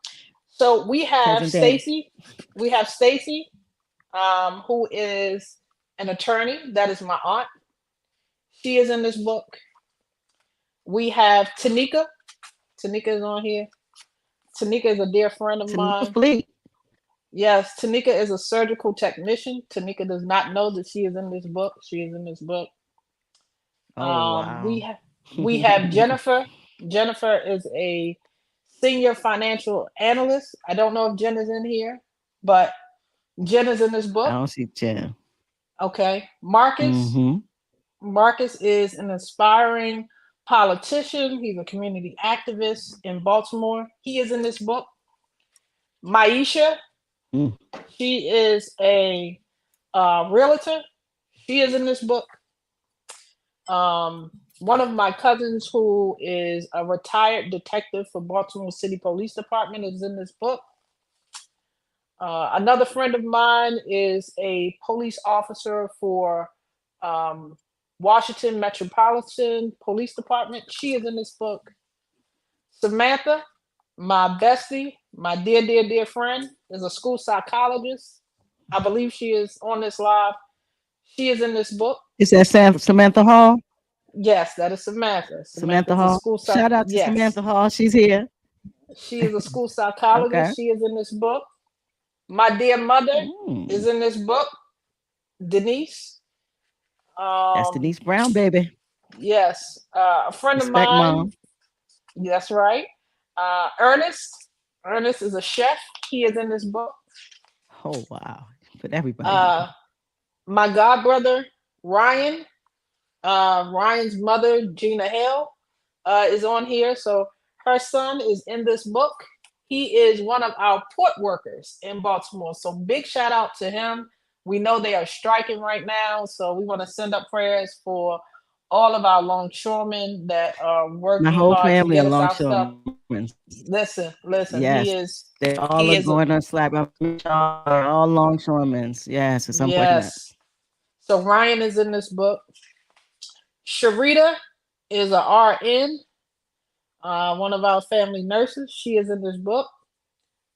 Speaker 1: so we have
Speaker 2: Cousin Dana.
Speaker 1: Stacy, we have Stacy, who is an attorney. That is my aunt. She is in this book. We have Tanika. Tanika is on here. Tanika is a dear friend of
Speaker 2: Tanika
Speaker 1: mine.
Speaker 2: Fleet.
Speaker 1: Yes, Tanika is a surgical technician. Tanika does not know that she is in this book. She is in this book.
Speaker 2: Oh
Speaker 1: We
Speaker 2: wow.
Speaker 1: have we have Jennifer. Jennifer is a senior financial analyst. I don't know if Jen is in here, but Jen is in this
Speaker 2: I
Speaker 1: book.
Speaker 2: don't see Jim.
Speaker 1: Okay. Marcus.
Speaker 2: Mm-hmm.
Speaker 1: Marcus is an aspiring politician. He's a community activist in Baltimore. He is in this book. Maisha,
Speaker 2: Mm.
Speaker 1: she is a realtor. She is in this book. One of my cousins, who is a retired detective for Baltimore City Police Department, is in this book. Another friend of mine is a police officer for um, Washington Metropolitan Police Department. She is in this book. Samantha, my bestie, my dear, dear, dear friend, is a school psychologist. I believe she is on this live. She is in this book.
Speaker 2: Is that Samantha Hall?
Speaker 1: Yes, that is Samantha. Samantha
Speaker 2: Samantha
Speaker 1: is a
Speaker 2: Hall.
Speaker 1: school psych.
Speaker 2: Shout out to
Speaker 1: Yes,
Speaker 2: Samantha Hall. She's here.
Speaker 1: she is a school
Speaker 2: Okay.
Speaker 1: psychologist. She is in this book. My dear mother
Speaker 2: Mm.
Speaker 1: is in this book. Denise.
Speaker 2: That's
Speaker 1: Um,
Speaker 2: Denise Brown, baby.
Speaker 1: yes, a friend of
Speaker 2: Respect,
Speaker 1: mine.
Speaker 2: mom.
Speaker 1: That's right. Ernest. Ernest is a chef. He is in this book.
Speaker 2: Oh wow. Put everybody in the
Speaker 1: Uh,
Speaker 2: book.
Speaker 1: my god brother Ryan. Ryan's mother Gina Hale is on here. So her son is in this book. He is one of our port workers in Baltimore. So big shout out to him. We know they are striking right now, so we want to send up prayers for all of our longshoremen that are
Speaker 2: My
Speaker 1: working
Speaker 2: whole
Speaker 1: hard to
Speaker 2: family
Speaker 1: get
Speaker 2: are
Speaker 1: us our stuff.
Speaker 2: longshoremen.
Speaker 1: Listen, listen.
Speaker 2: Yes. They all are
Speaker 1: He is
Speaker 2: going on slab. Are all longshoremen. Yes, it's unfortunate.
Speaker 1: yes. So Ryan is in this book. Sharita is a RN, one of our family nurses. She is in this book.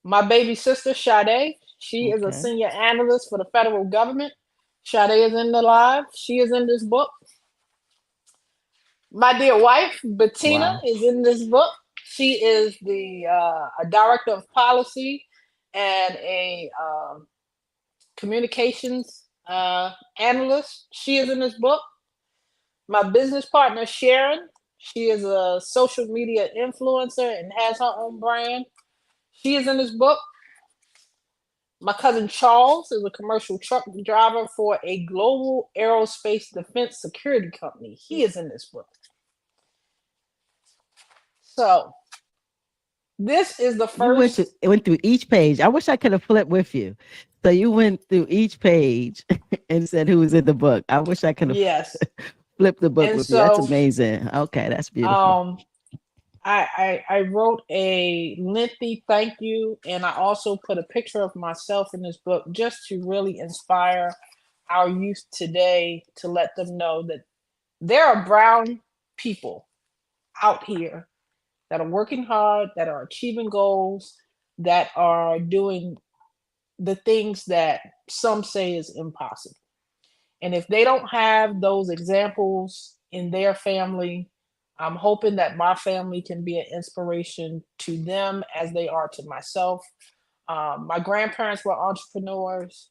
Speaker 1: My baby sister, Sade, she is a
Speaker 2: Okay.
Speaker 1: senior analyst for the federal government. Sade is in the live. She is in this book. My dear wife, Bettina,
Speaker 2: Wow.
Speaker 1: is in this book. She is the a director of policy and a communications analyst. She is in this book. My business partner, Sharon, she is a social media influencer and has her own brand. She is in this book. My cousin Charles is a commercial truck driver for a global aerospace defense security company. He is in this book. So this is the
Speaker 2: You went to
Speaker 1: first.
Speaker 2: it went through each page. I wish I could have flipped with you. So you went through each page and said who was in the book. I wish I could have
Speaker 1: Yes.
Speaker 2: flipped the book
Speaker 1: And
Speaker 2: with you. That's
Speaker 1: so
Speaker 2: amazing. Okay, that's beautiful.
Speaker 1: um I wrote a lengthy thank you, and I also put a picture of myself in this book just to really inspire our youth today, to let them know that there are brown people out here that are working hard, that are achieving goals, that are doing the things that some say is impossible. And if they don't have those examples in their family, I'm hoping that my family can be an inspiration to them as they are to myself. My grandparents were entrepreneurs.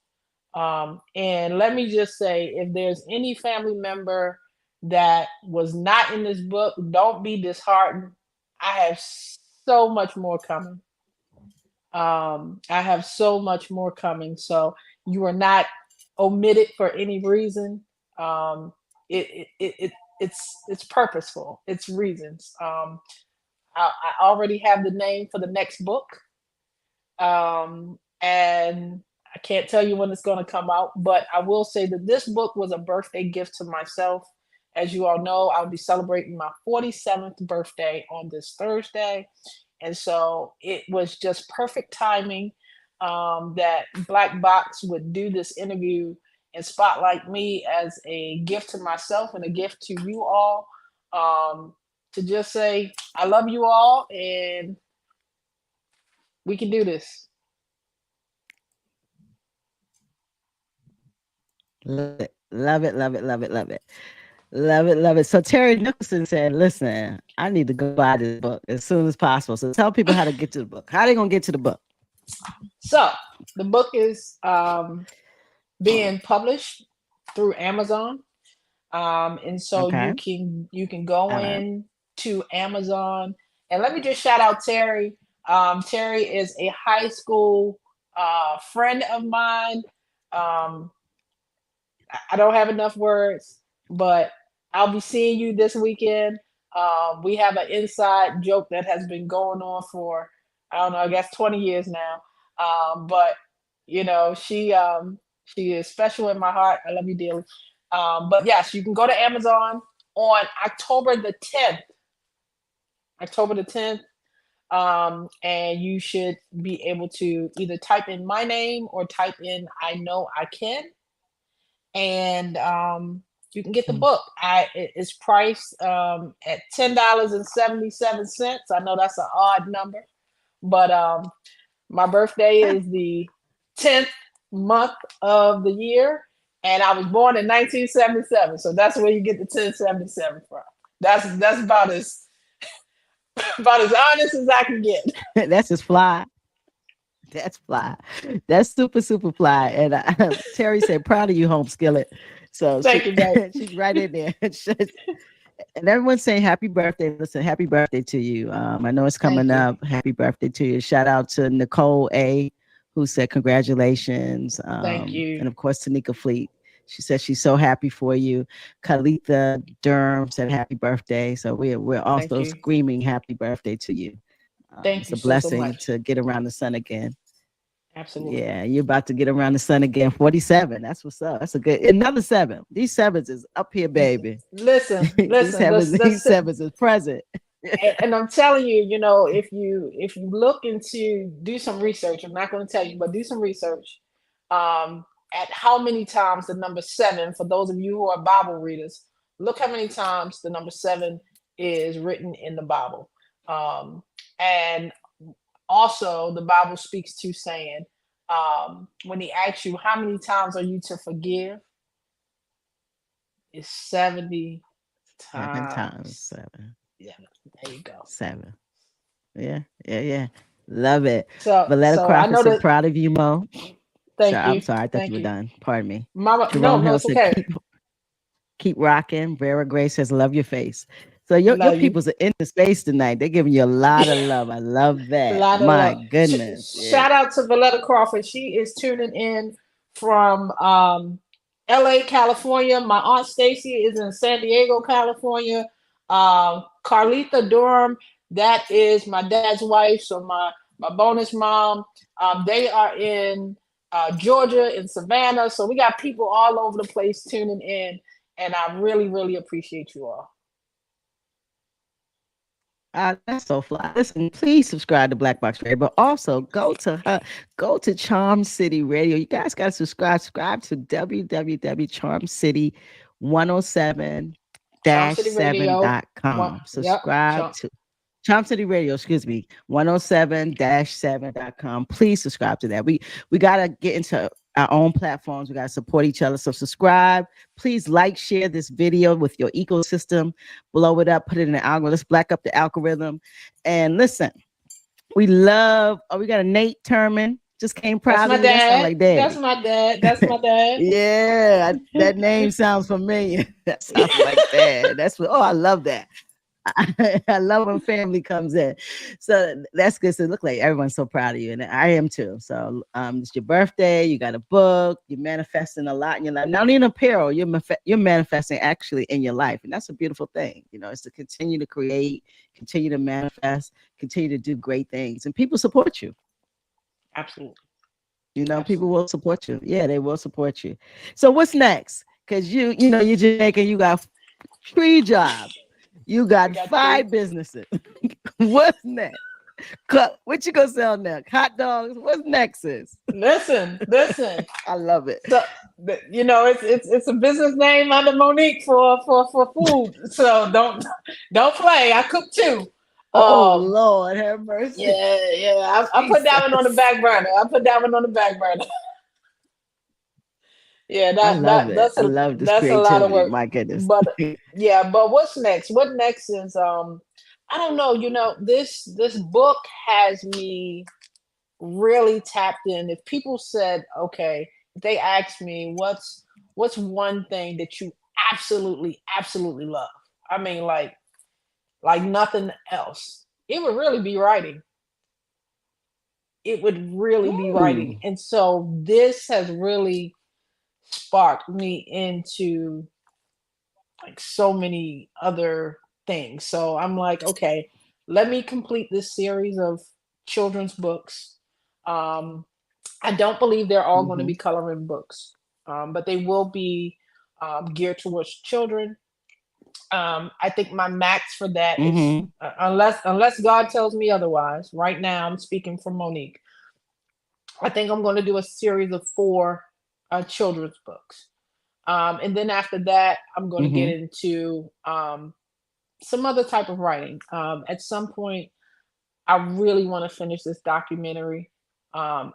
Speaker 1: And let me just say, if there's any family member that was not in this book, don't be disheartened. I have so much more coming. I have so much more coming. So you are not omitted for any reason. Um, it's purposeful. It's reasons. I already have the name for the next book, and I can't tell you when it's going to come out, but I will say that this book was a birthday gift to myself. As you all know, I'll be celebrating my 47th birthday on this Thursday. And so it was just perfect timing that Black Box would do this interview and spotlight me as a gift to myself and a gift to you all, um, to just say, I love you all and we can do this.
Speaker 2: Love it. Love it. Love it. Love it. Love it. Love it. Love it. So Terry Nicholson said, listen, I need to go buy this book as soon as possible. So tell people how to get to the book. How they gonna get to the book?
Speaker 1: So the book is being published through Amazon. And so
Speaker 2: Okay.
Speaker 1: you can go
Speaker 2: All right.
Speaker 1: in to Amazon, and let me just shout out Terry. Terry is a high school friend of mine. Um, I don't have enough words, but I'll be seeing you this weekend. We have an inside joke that has been going on for, I don't know, I guess 20 years now. But she is special in my heart. I love you dearly. But yes, you can go to Amazon on October the 10th. October the 10th. And you should be able to either type in my name or type in I know I can, and you can get the book. It's priced at $10.77. I know that's an odd number, but my birthday is the 10th month of the year, and I was born in 1977, so that's where you get the 1077 from. That's about as honest as I can get.
Speaker 2: That's just fly. That's fly. That's super, super fly. And Terry said, proud of you, home skillet. So
Speaker 1: Thank you, babe.
Speaker 2: she's right in there. And everyone's saying happy birthday. Listen, happy birthday to you. I know it's coming
Speaker 1: Thank you.
Speaker 2: up. Happy birthday to you. Shout out to Nicole A, who said congratulations.
Speaker 1: Thank you.
Speaker 2: And of course, Tanika Fleet. She said she's so happy for you. Kalitha Durham said happy birthday. So we're
Speaker 1: Thank
Speaker 2: also
Speaker 1: you.
Speaker 2: screaming happy birthday to you.
Speaker 1: Thank
Speaker 2: It's
Speaker 1: you
Speaker 2: a
Speaker 1: so
Speaker 2: blessing
Speaker 1: much.
Speaker 2: to get around the sun again.
Speaker 1: Absolutely.
Speaker 2: Yeah, you're about to get around the sun again. 47. That's what's up. That's a good another seven. These sevens is up here, baby.
Speaker 1: Listen,
Speaker 2: these
Speaker 1: listen.
Speaker 2: sevens,
Speaker 1: Let's
Speaker 2: these sevens is present.
Speaker 1: and I'm telling you, if you look into do some research, I'm not going to tell you, but do some research at how many times the number seven, for those of you who are Bible readers, look how many times the number seven is written in the Bible. And also, the Bible speaks to saying, when he asks you, how many times are you to forgive? It's 70
Speaker 2: Seven times
Speaker 1: times.
Speaker 2: seven.
Speaker 1: Yeah, there you go.
Speaker 2: Seven. Yeah, yeah, yeah. Love it. Valletta
Speaker 1: So I
Speaker 2: Crawford
Speaker 1: know
Speaker 2: said,
Speaker 1: that.
Speaker 2: proud of you, Mo. Sorry,
Speaker 1: Thank
Speaker 2: I'm
Speaker 1: you.
Speaker 2: sorry. I thought you
Speaker 1: Thank
Speaker 2: were
Speaker 1: you.
Speaker 2: done. Pardon me.
Speaker 1: Mama, no,
Speaker 2: Jerome
Speaker 1: no,
Speaker 2: Hill
Speaker 1: it's
Speaker 2: said,
Speaker 1: okay.
Speaker 2: keep rocking. Vera Gray says, love your face. So
Speaker 1: I
Speaker 2: your
Speaker 1: love you.
Speaker 2: people's are in the space tonight. They're giving you a lot of love. I love
Speaker 1: A
Speaker 2: that.
Speaker 1: lot of
Speaker 2: My
Speaker 1: love.
Speaker 2: goodness. Yeah.
Speaker 1: Shout out to Valletta Crawford. She is tuning in from LA, California. My aunt Stacy is in San Diego, California. Carlitha Durham, that is my dad's wife. So my bonus mom. They are in Georgia, in Savannah. So we got people all over the place tuning in, and I really, really appreciate you all.
Speaker 2: That's so fly. Listen, please subscribe to Black Box Radio, but also go to Charm City Radio. You guys got to subscribe to
Speaker 1: Charm City Radio. One,
Speaker 2: 7.com.
Speaker 1: yep.
Speaker 2: Subscribe to Charm City Radio, excuse me, 107-7.com. Please subscribe to that. We gotta get into our own platforms. We got to support each other. So subscribe. Please like, share this video with your ecosystem. Blow it up. Put it in the algorithm. Let's black up the algorithm. And listen, we love. Oh, we got a Nate Turman. Just came
Speaker 1: That's
Speaker 2: proud
Speaker 1: my
Speaker 2: of you. That sounds
Speaker 1: dad.
Speaker 2: like
Speaker 1: That's
Speaker 2: daddy.
Speaker 1: my dad. That's my dad.
Speaker 2: Yeah, that name sounds familiar. That sounds like dad. That's what. Oh, I love that. I love when family comes in. So that's good. So look like everyone's so proud of you. And I am too. So it's your birthday, you got a book, you're manifesting a lot in your life. Not only in apparel, you're manifesting actually in your life. And that's a beautiful thing. You know, it's to continue to create, continue to manifest, continue to do great things. And people support you.
Speaker 1: Absolutely.
Speaker 2: You know, people
Speaker 1: Absolutely.
Speaker 2: will support you. Yeah, they will support you. So what's next? Because you know, you're Jamaican, you got 3 jobs. You
Speaker 1: I
Speaker 2: got
Speaker 1: got three.
Speaker 2: 5 businesses. What's next? What you gonna sell next? Hot dogs. What's next? Is
Speaker 1: Listen, listen.
Speaker 2: I love it.
Speaker 1: So it's a business name under Monique for food. So don't play. I cook too.
Speaker 2: Oh
Speaker 1: Um,
Speaker 2: Lord, have mercy,
Speaker 1: yeah. I put that one on the
Speaker 2: Jesus.
Speaker 1: back burner. I put that one on the back burner. Yeah,
Speaker 2: I love it.
Speaker 1: that's
Speaker 2: I love this
Speaker 1: a lot of
Speaker 2: creativity.
Speaker 1: work.
Speaker 2: My goodness.
Speaker 1: But yeah, but what's next? What next is I don't know. This book has me really tapped in. If people said, okay, if they asked me what's one thing that you absolutely love, I mean, like nothing else, it would really be writing. It would really be writing.
Speaker 2: Mm,
Speaker 1: And so this has really sparked me into like so many other things. So I'm like, okay, let me complete this series of children's books. Um, I don't believe they're all going to
Speaker 2: mm-hmm,
Speaker 1: be coloring books, but they will be geared towards children. I think my max for that is
Speaker 2: mm-hmm,
Speaker 1: unless God tells me otherwise. Right now, I'm speaking for Monique. I think I'm going to do a series of 4 children's books, and then after that, I'm going to get
Speaker 2: mm-hmm.
Speaker 1: into some other type of writing. At some point, I really want to finish this documentary.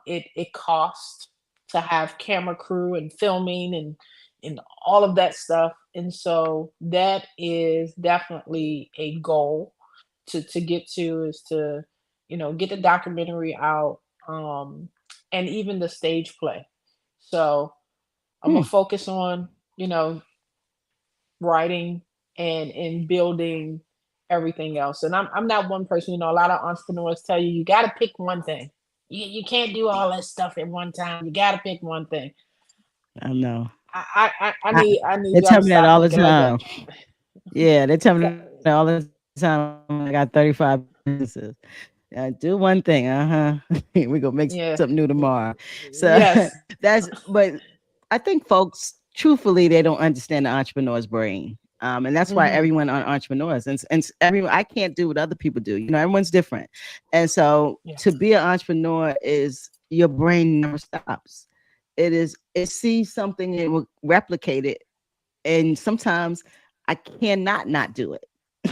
Speaker 1: It costs to have camera crew and filming and all of that stuff, and so that is definitely a goal to get to is to get the documentary out, and even the stage play. So I'm gonna
Speaker 2: Hmm.
Speaker 1: focus on you know writing and building everything else. And I'm not one person. A lot of entrepreneurs tell you you got to pick one thing. You can't do all that stuff at one time. You got to pick one thing.
Speaker 2: I know. I,
Speaker 1: I
Speaker 2: they
Speaker 1: need y'all
Speaker 2: tell
Speaker 1: to
Speaker 2: me that
Speaker 1: stop
Speaker 2: all the
Speaker 1: thinking like that.
Speaker 2: time. Yeah, they tell me
Speaker 1: So,
Speaker 2: that all the time. I got 35 businesses. Do one thing. We gonna make something new tomorrow.
Speaker 1: yeah.
Speaker 2: So
Speaker 1: Yes.
Speaker 2: but I think folks, truthfully, they don't understand the entrepreneur's brain. And that's why
Speaker 1: Hmm.
Speaker 2: everyone on entrepreneurs and everyone, I can't do what other people do. You know, everyone's different. And so
Speaker 1: Yeah.
Speaker 2: to be an entrepreneur is your brain never stops. It sees something and it will replicate it. And sometimes I cannot not do it.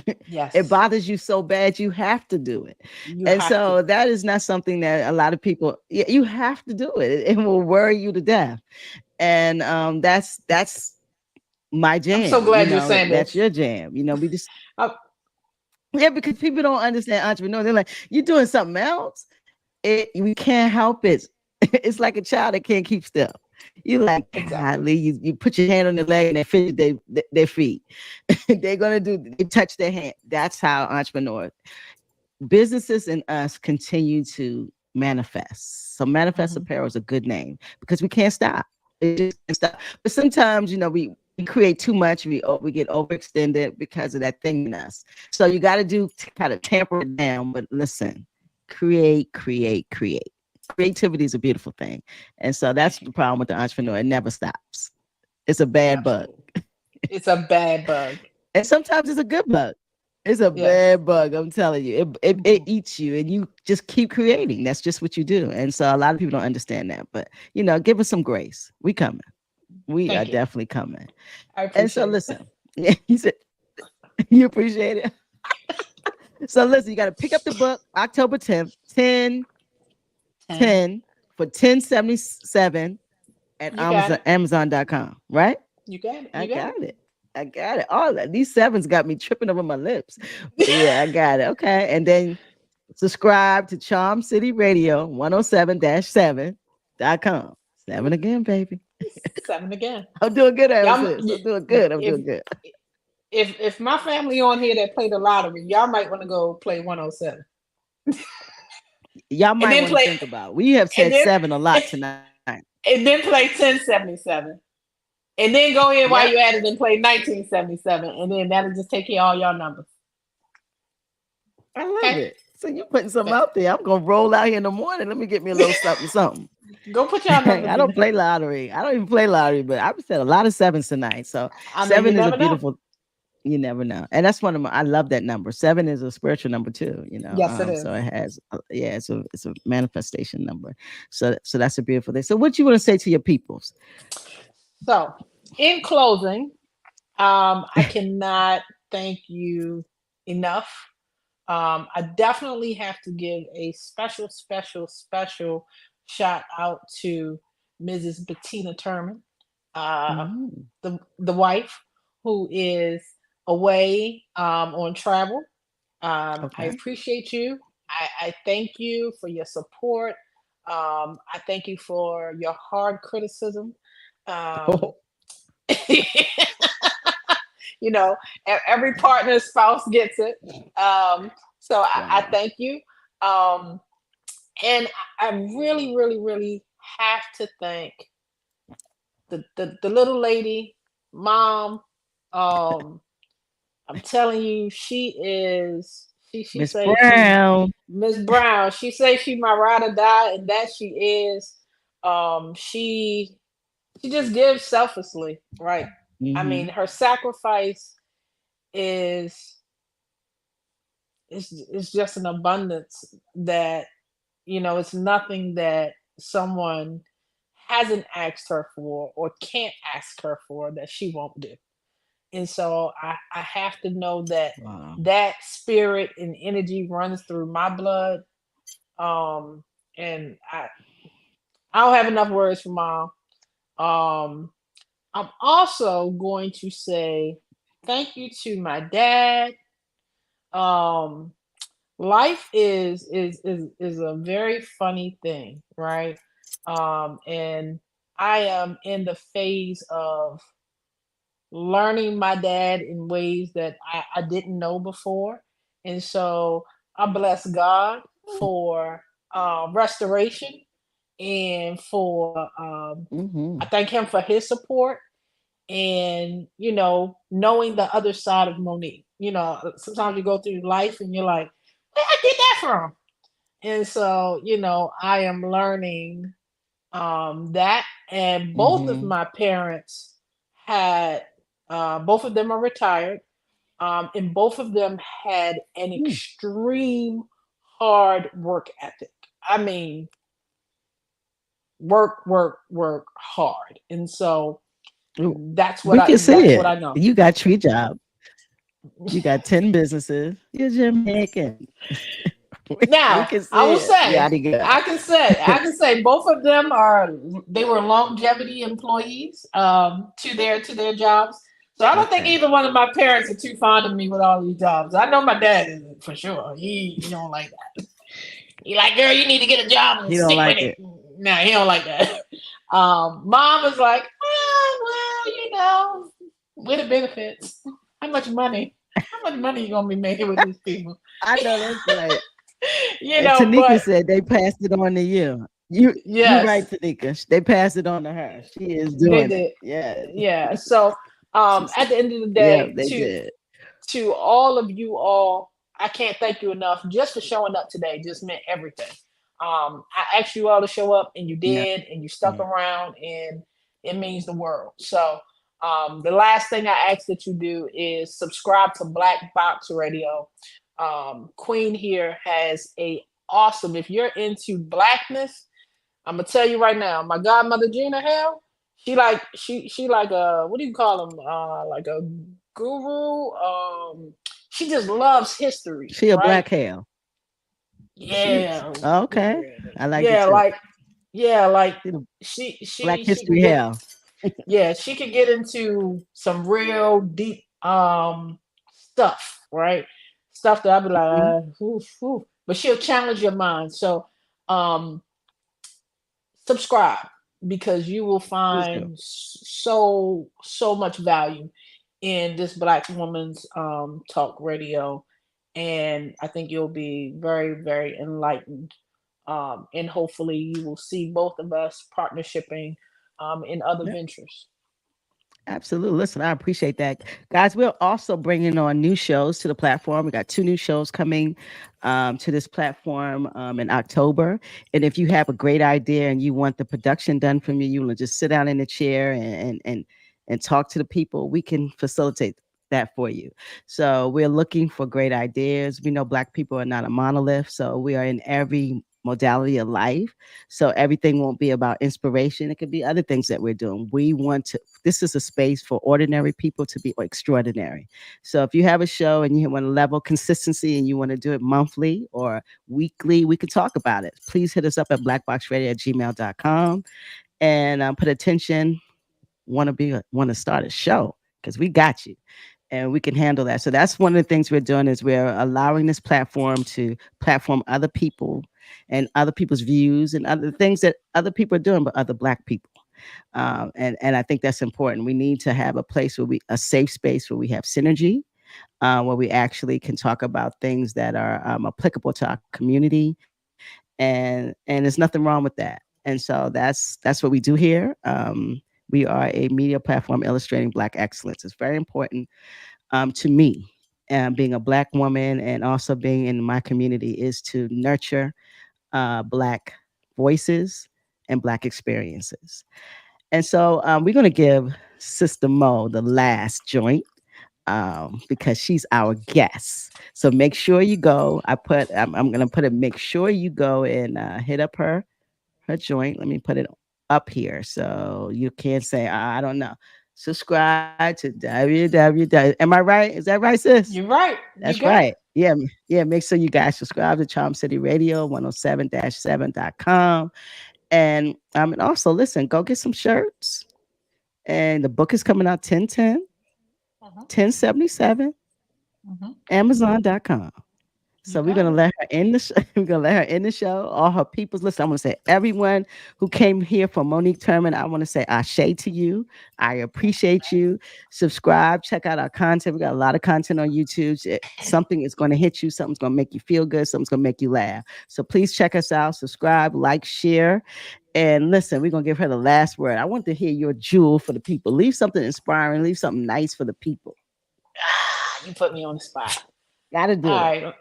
Speaker 2: It
Speaker 1: Yes.
Speaker 2: bothers you so bad you have to do it.
Speaker 1: You
Speaker 2: And
Speaker 1: have to.
Speaker 2: so that is not something that a lot of people, yeah, you have to do it. It will worry you to death. And that's my
Speaker 1: I'm so
Speaker 2: jam. You
Speaker 1: glad you're
Speaker 2: know,
Speaker 1: saying
Speaker 2: that's
Speaker 1: this.
Speaker 2: your jam. You know, we just,
Speaker 1: Uh,
Speaker 2: yeah, because people don't understand entrepreneurs. They're like, you're doing something else. We can't help it. It's like a child that can't keep still. You like,
Speaker 1: exactly.
Speaker 2: golly, you put your hand on their leg and they fidget their feet. They're gonna they touch their hand. That's how entrepreneurs, businesses, and us continue to manifest. So manifest
Speaker 1: Hmm.
Speaker 2: apparel is a good name because we can't stop. It just can't stop. But sometimes, we create too much. We get overextended because of that thing in us. So you got to do to kind of tamper it down. But listen, create, create, create. Creativity is a beautiful thing, and so that's the problem with the entrepreneur. It never stops. It's a bad bug,
Speaker 1: Absolutely. It's a bad bug.
Speaker 2: and sometimes it's a good bug. It's a
Speaker 1: Yes.
Speaker 2: bad bug. I'm telling you, it
Speaker 1: Hmm.
Speaker 2: eats you, and you just keep creating. That's just what you do. And so a lot of people don't understand that. But give us some grace. We coming. We are
Speaker 1: Thank you.
Speaker 2: definitely coming.
Speaker 1: I
Speaker 2: And so
Speaker 1: appreciate it.
Speaker 2: listen, yeah, you said you appreciate it. So listen, you got to pick up the book October 10th, 10
Speaker 1: 10.
Speaker 2: 10 for 1077. at
Speaker 1: You got it.
Speaker 2: Amazon.com, right?
Speaker 1: You got it.
Speaker 2: I
Speaker 1: You got
Speaker 2: got it. I got it. All that. These sevens got me tripping over my lips. But
Speaker 1: it.
Speaker 2: yeah, I got it. Okay. And then subscribe to Charm City Radio 107-7.com. Seven again, baby.
Speaker 1: Seven again.
Speaker 2: I'm doing good,
Speaker 1: Y'all,
Speaker 2: sis. I'm doing good. I'm
Speaker 1: if
Speaker 2: doing good.
Speaker 1: if my family on here that play the lottery, y'all might want to go play 107,
Speaker 2: Y'all
Speaker 1: and
Speaker 2: might
Speaker 1: then
Speaker 2: want to
Speaker 1: play,
Speaker 2: think about. We have
Speaker 1: and
Speaker 2: said
Speaker 1: then
Speaker 2: seven a lot tonight.
Speaker 1: and then play 1077, and then go in
Speaker 2: Yep.
Speaker 1: while you at it and play 1977, and then that'll just take care of all y'all numbers.
Speaker 2: I love
Speaker 1: Okay,
Speaker 2: it. So you putting something
Speaker 1: okay.
Speaker 2: out there. I'm gonna roll out here in the morning. Let me get me a little something, something.
Speaker 1: Go put y'all numbers
Speaker 2: I
Speaker 1: in
Speaker 2: don't
Speaker 1: there.
Speaker 2: play lottery. I don't even play lottery, but I've said a lot of sevens tonight. So
Speaker 1: I know you
Speaker 2: seven is a
Speaker 1: never know.
Speaker 2: beautiful. You never know, and that's one of my. I love that number. Seven is a spiritual number too.
Speaker 1: Yes, it
Speaker 2: So
Speaker 1: is.
Speaker 2: it has. Yeah, it's a manifestation number. So that's a beautiful thing. So what you want to say to your peoples?
Speaker 1: So, in closing, I cannot thank you enough. I definitely have to give a special, special, special shout out to Mrs. Bettina Turman, uh,
Speaker 2: Mhm.
Speaker 1: the wife who is away on travel. I
Speaker 2: Okay.
Speaker 1: appreciate you. I thank you for your support. I thank you for your hard criticism. Um, you know, every partner spouse gets it. So I
Speaker 2: Wow.
Speaker 1: thank you. Um, and I really, really, really have to thank the little lady, mom. Um, I'm telling you, she is. She
Speaker 2: Miss
Speaker 1: say she
Speaker 2: Brown.
Speaker 1: Miss Brown. She say she my ride or die, and that she is. She just gives selflessly, right? I
Speaker 2: Hmm.
Speaker 1: mean, her sacrifice is it's just an abundance that it's nothing that someone hasn't asked her for or can't ask her for that she won't do. And so I have to know that
Speaker 2: Wow.
Speaker 1: that spirit and energy runs through my blood. um and I don't have enough words for mom. I'm also going to say thank you to my dad. um Life is a very funny thing, right? And I am in the phase of learning my dad in ways that I didn't know before. And so I bless God for restoration and for
Speaker 2: Hmm.
Speaker 1: I thank him for his support and knowing the other side of Monique. Sometimes you go through life and you're like, where I get that from? And so I am learning that. And both of
Speaker 2: Hmm.
Speaker 1: my parents had both of them are retired, and both of them had an extreme hard work ethic. I mean, work, work, work hard. And so that's what
Speaker 2: We
Speaker 1: I
Speaker 2: can see
Speaker 1: that's what
Speaker 2: it.
Speaker 1: I know.
Speaker 2: You got tree job. You got 10 businesses. You're Jamaican. We
Speaker 1: Now,
Speaker 2: can
Speaker 1: I
Speaker 2: see
Speaker 1: will
Speaker 2: it.
Speaker 1: say,
Speaker 2: Yada
Speaker 1: I
Speaker 2: yada.
Speaker 1: can say, I can say, both of them they were longevity employees to their jobs. So I don't think
Speaker 2: Okay.
Speaker 1: either one of my parents are too fond of me with all these jobs. I know my dad isn't for sure. He don't like that. He like, girl, you need to get a job and
Speaker 2: He don't
Speaker 1: stick with
Speaker 2: like
Speaker 1: it.
Speaker 2: it.
Speaker 1: No, he don't like that. Mom was like, oh, well, with the benefits. How much money? How much money you gonna be making with these people?
Speaker 2: I know that's right. And
Speaker 1: But
Speaker 2: Tanika said they passed it on to you. You right,
Speaker 1: yes,
Speaker 2: Tanika. They passed it on to her. She is
Speaker 1: they
Speaker 2: doing it.
Speaker 1: did.
Speaker 2: Yeah.
Speaker 1: Yeah. So
Speaker 2: She said,
Speaker 1: at the end of the
Speaker 2: yeah,
Speaker 1: day,
Speaker 2: they
Speaker 1: to
Speaker 2: did.
Speaker 1: all of you all, I can't thank you enough just for showing up today. Just meant everything. I asked you all to show up, and you
Speaker 2: Yeah.
Speaker 1: did, and you stuck around, and it means the world. So the last thing I ask that you do is subscribe to Black Box Radio. Queen here has a awesome. If you're into blackness, I'm gonna tell you right now, my godmother Gina Hale, she like a what do you call them? Like a guru. She just loves history,
Speaker 2: She a
Speaker 1: right?
Speaker 2: black hale. She is.
Speaker 1: Yeah,
Speaker 2: Okay.
Speaker 1: yeah,
Speaker 2: I like it
Speaker 1: yeah.
Speaker 2: too.
Speaker 1: Yeah, like
Speaker 2: You know, Black
Speaker 1: she can
Speaker 2: History
Speaker 1: get,
Speaker 2: Hell.
Speaker 1: yeah, she could get into some real deep stuff, right? Stuff that I'd be like,
Speaker 2: Mhm.
Speaker 1: oof, oof. But she'll challenge your mind. So um subscribe, because you will
Speaker 2: Please do.
Speaker 1: find so much value in this Black woman's talk radio, and I think you'll be very enlightened, and hopefully you will see both of us partnershiping in other ventures.
Speaker 2: Absolutely. Listen, I appreciate that. Guys, we're also bringing on new shows to the platform. We got two new shows coming to this platform in October. And if you have a great idea and you want the production done from you, you want to just sit down in the chair and talk to the people, we can facilitate that for you. So we're looking for great ideas. We know Black people are not a monolith, so we are in every modality of life. So everything won't be about inspiration. It could be other things that we're doing. We want to, this is a space for ordinary people to be extraordinary. So if you have a show and you want to level consistency and you want to do it monthly or weekly, we can talk about it. Please hit us up at blackboxradio@gmail.com and put attention. Want to start a show because we got you and we can handle that. So that's one of the things we're doing is we're allowing this platform to platform other people and other people's views and other things that other people are doing, but other Black people. And I think that's important. We need to have a place where we a safe space where we have synergy, where we actually can talk about things that are applicable to our community, and there's nothing wrong with that. And so that's what we do here. We are a media platform illustrating Black excellence. It's very important to me, being a Black woman and also being in my community, is to nurture Black voices and Black experiences. And so we're going to give Sister Mo the last joint because she's our guest. So make sure you go. I'm going to put it, make sure you go and hit up her joint. Let me put it up here so you can't say, I don't know. Subscribe to www. Am I right? Is that right, sis?
Speaker 1: You're right. You
Speaker 2: That's
Speaker 1: got
Speaker 2: right.
Speaker 1: it.
Speaker 2: Yeah. Yeah. Make sure you guys subscribe to Charm City Radio 107-7.com. And also listen, go get some shirts. And the book is coming out 10/10,
Speaker 1: Uh-huh.
Speaker 2: 10/77,
Speaker 1: Uh-huh.
Speaker 2: Amazon.com.
Speaker 1: You
Speaker 2: So we're
Speaker 1: got
Speaker 2: gonna
Speaker 1: it.
Speaker 2: let her in the show. We're gonna let her in the show. All her peoples. Listen, I want to say everyone who came here for Monique Turman, I want to say ashe to you. I appreciate you. Subscribe, check out our content. We got a lot of content on YouTube. Something is going to hit you. Something's going to make you feel good. Something's going to make you laugh. So please check us out. Subscribe, like, share, and listen. We're gonna give her the last word. I want to hear your jewel for the people. Leave something inspiring. Leave something nice for the people.
Speaker 1: You put me on the spot.
Speaker 2: Gotta
Speaker 1: All
Speaker 2: do it.
Speaker 1: right,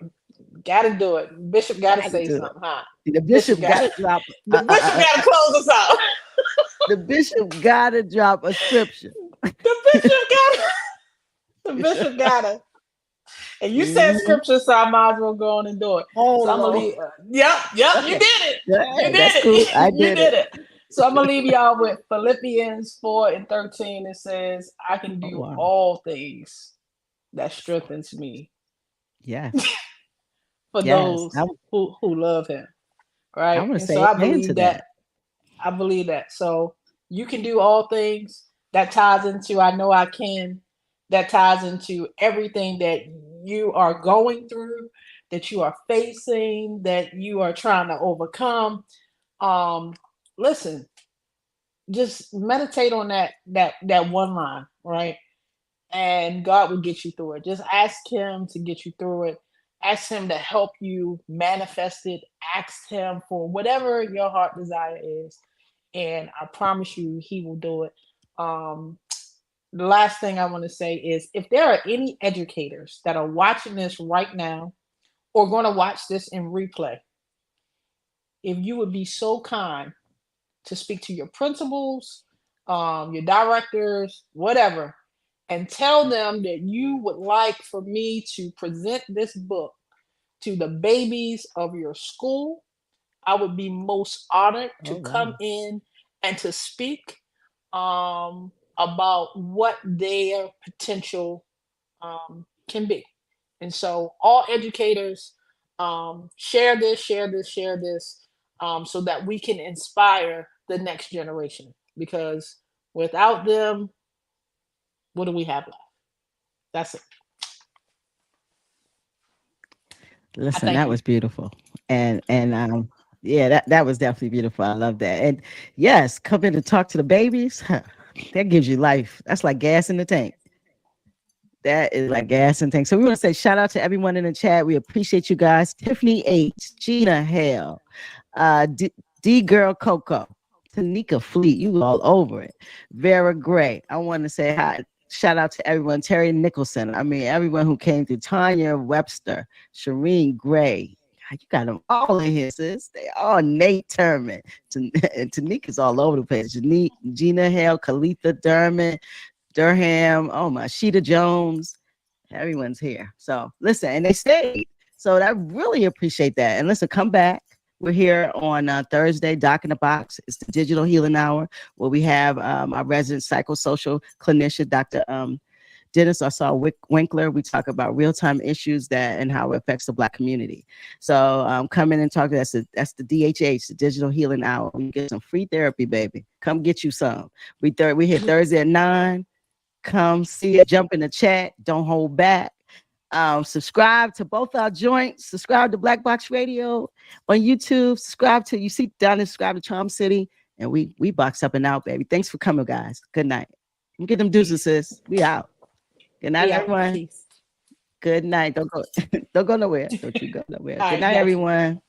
Speaker 1: gotta do it. Bishop gotta
Speaker 2: Gotta
Speaker 1: say
Speaker 2: do it.
Speaker 1: something, huh?
Speaker 2: The
Speaker 1: Bishop
Speaker 2: bishop
Speaker 1: got
Speaker 2: gotta drop.
Speaker 1: the bishop gotta close us out.
Speaker 2: The bishop gotta drop a scripture.
Speaker 1: The bishop gotta. The bishop gotta. And you said
Speaker 2: Mhm.
Speaker 1: scripture, so I might as well go on and do it.
Speaker 2: Oh
Speaker 1: So I'm gonna
Speaker 2: Lord.
Speaker 1: leave. Yep, you
Speaker 2: Okay.
Speaker 1: did it. You
Speaker 2: Hey,
Speaker 1: did
Speaker 2: that's cool. I
Speaker 1: it. You
Speaker 2: did
Speaker 1: did
Speaker 2: it.
Speaker 1: it. So I'm gonna leave y'all with Philippians 4:13. It says, "I can
Speaker 2: Oh
Speaker 1: do
Speaker 2: wow.
Speaker 1: all things that strengthens me
Speaker 2: Yes.
Speaker 1: for
Speaker 2: Yes.
Speaker 1: those who love Him."
Speaker 2: I
Speaker 1: Right,
Speaker 2: want to
Speaker 1: and so
Speaker 2: say
Speaker 1: I
Speaker 2: amen to
Speaker 1: believe
Speaker 2: that.
Speaker 1: that. I believe that. So you can do all things. That ties into I know I can. That ties into everything that you are going through, that you are facing, that you are trying to overcome. Um, Listen, just meditate on that one line, right? And God will get you through it. Just ask Him to get you through it. Ask Him to help you manifest it. Ask Him for whatever your heart desire is, and I promise you, He will do it. Um, the last thing I want to say is, if there are any educators that are watching this right now or going to watch this in replay, if you would be so kind to speak to your principals, your directors, whatever, and tell them that you would like for me to present this book to the babies of your school. I would be most honored
Speaker 2: Oh
Speaker 1: to
Speaker 2: wow.
Speaker 1: come in and to speak about what their potential can be. And so, all educators, share this, share this, share this. so that we can inspire the next generation. Because without them, what do we have left? That's it. I
Speaker 2: Listen,
Speaker 1: thank
Speaker 2: that
Speaker 1: you.
Speaker 2: was beautiful. And yeah, that was definitely beautiful. I love that. And yes, come in to talk to the babies. Huh, that gives you life. That's like gas in the tank. That is like gas and tank. So we want to say shout out to everyone in the chat. We appreciate you guys. Tiffany H, Gina Hale, D Girl Coco, Tanika Fleet, you all over it. Vera Gray. I want to say hi. Shout out to everyone. Terry Nicholson. I mean, everyone who came through. Tanya Webster, Shireen Gray. God, you got them all in here, sis. They all Nate Turman. And Tanika's all over the place. Gina Hale, Kalitha Durham. Oh my, Sheeta Jones. Everyone's here. So listen, and they stayed. So I really appreciate that. And listen, come back. We're here on Thursday, Doc in the Box. It's the Digital Healing Hour, where we have our resident psychosocial clinician, Dr. Dennis Winkler. We talk about real-time issues that and how it affects the Black community. So come in and talk. That's the DHH, the Digital Healing Hour. We get some free therapy, baby. Come get you some. We hit Thursday at 9. Come see it, jump in the chat. Don't hold back. Subscribe to both our joints. Subscribe to Black Box Radio on YouTube. Subscribe to you see down there. Subscribe to Charm City, and we box up and out, baby. Thanks for coming, guys. Good night. Get them deuces,
Speaker 1: Peace.
Speaker 2: sis. We out. Good night,
Speaker 1: We out.
Speaker 2: everyone.
Speaker 1: Peace.
Speaker 2: Good night. Don't go, don't go nowhere. Don't you go nowhere.
Speaker 1: All
Speaker 2: Good
Speaker 1: right,
Speaker 2: night,
Speaker 1: got you.
Speaker 2: everyone.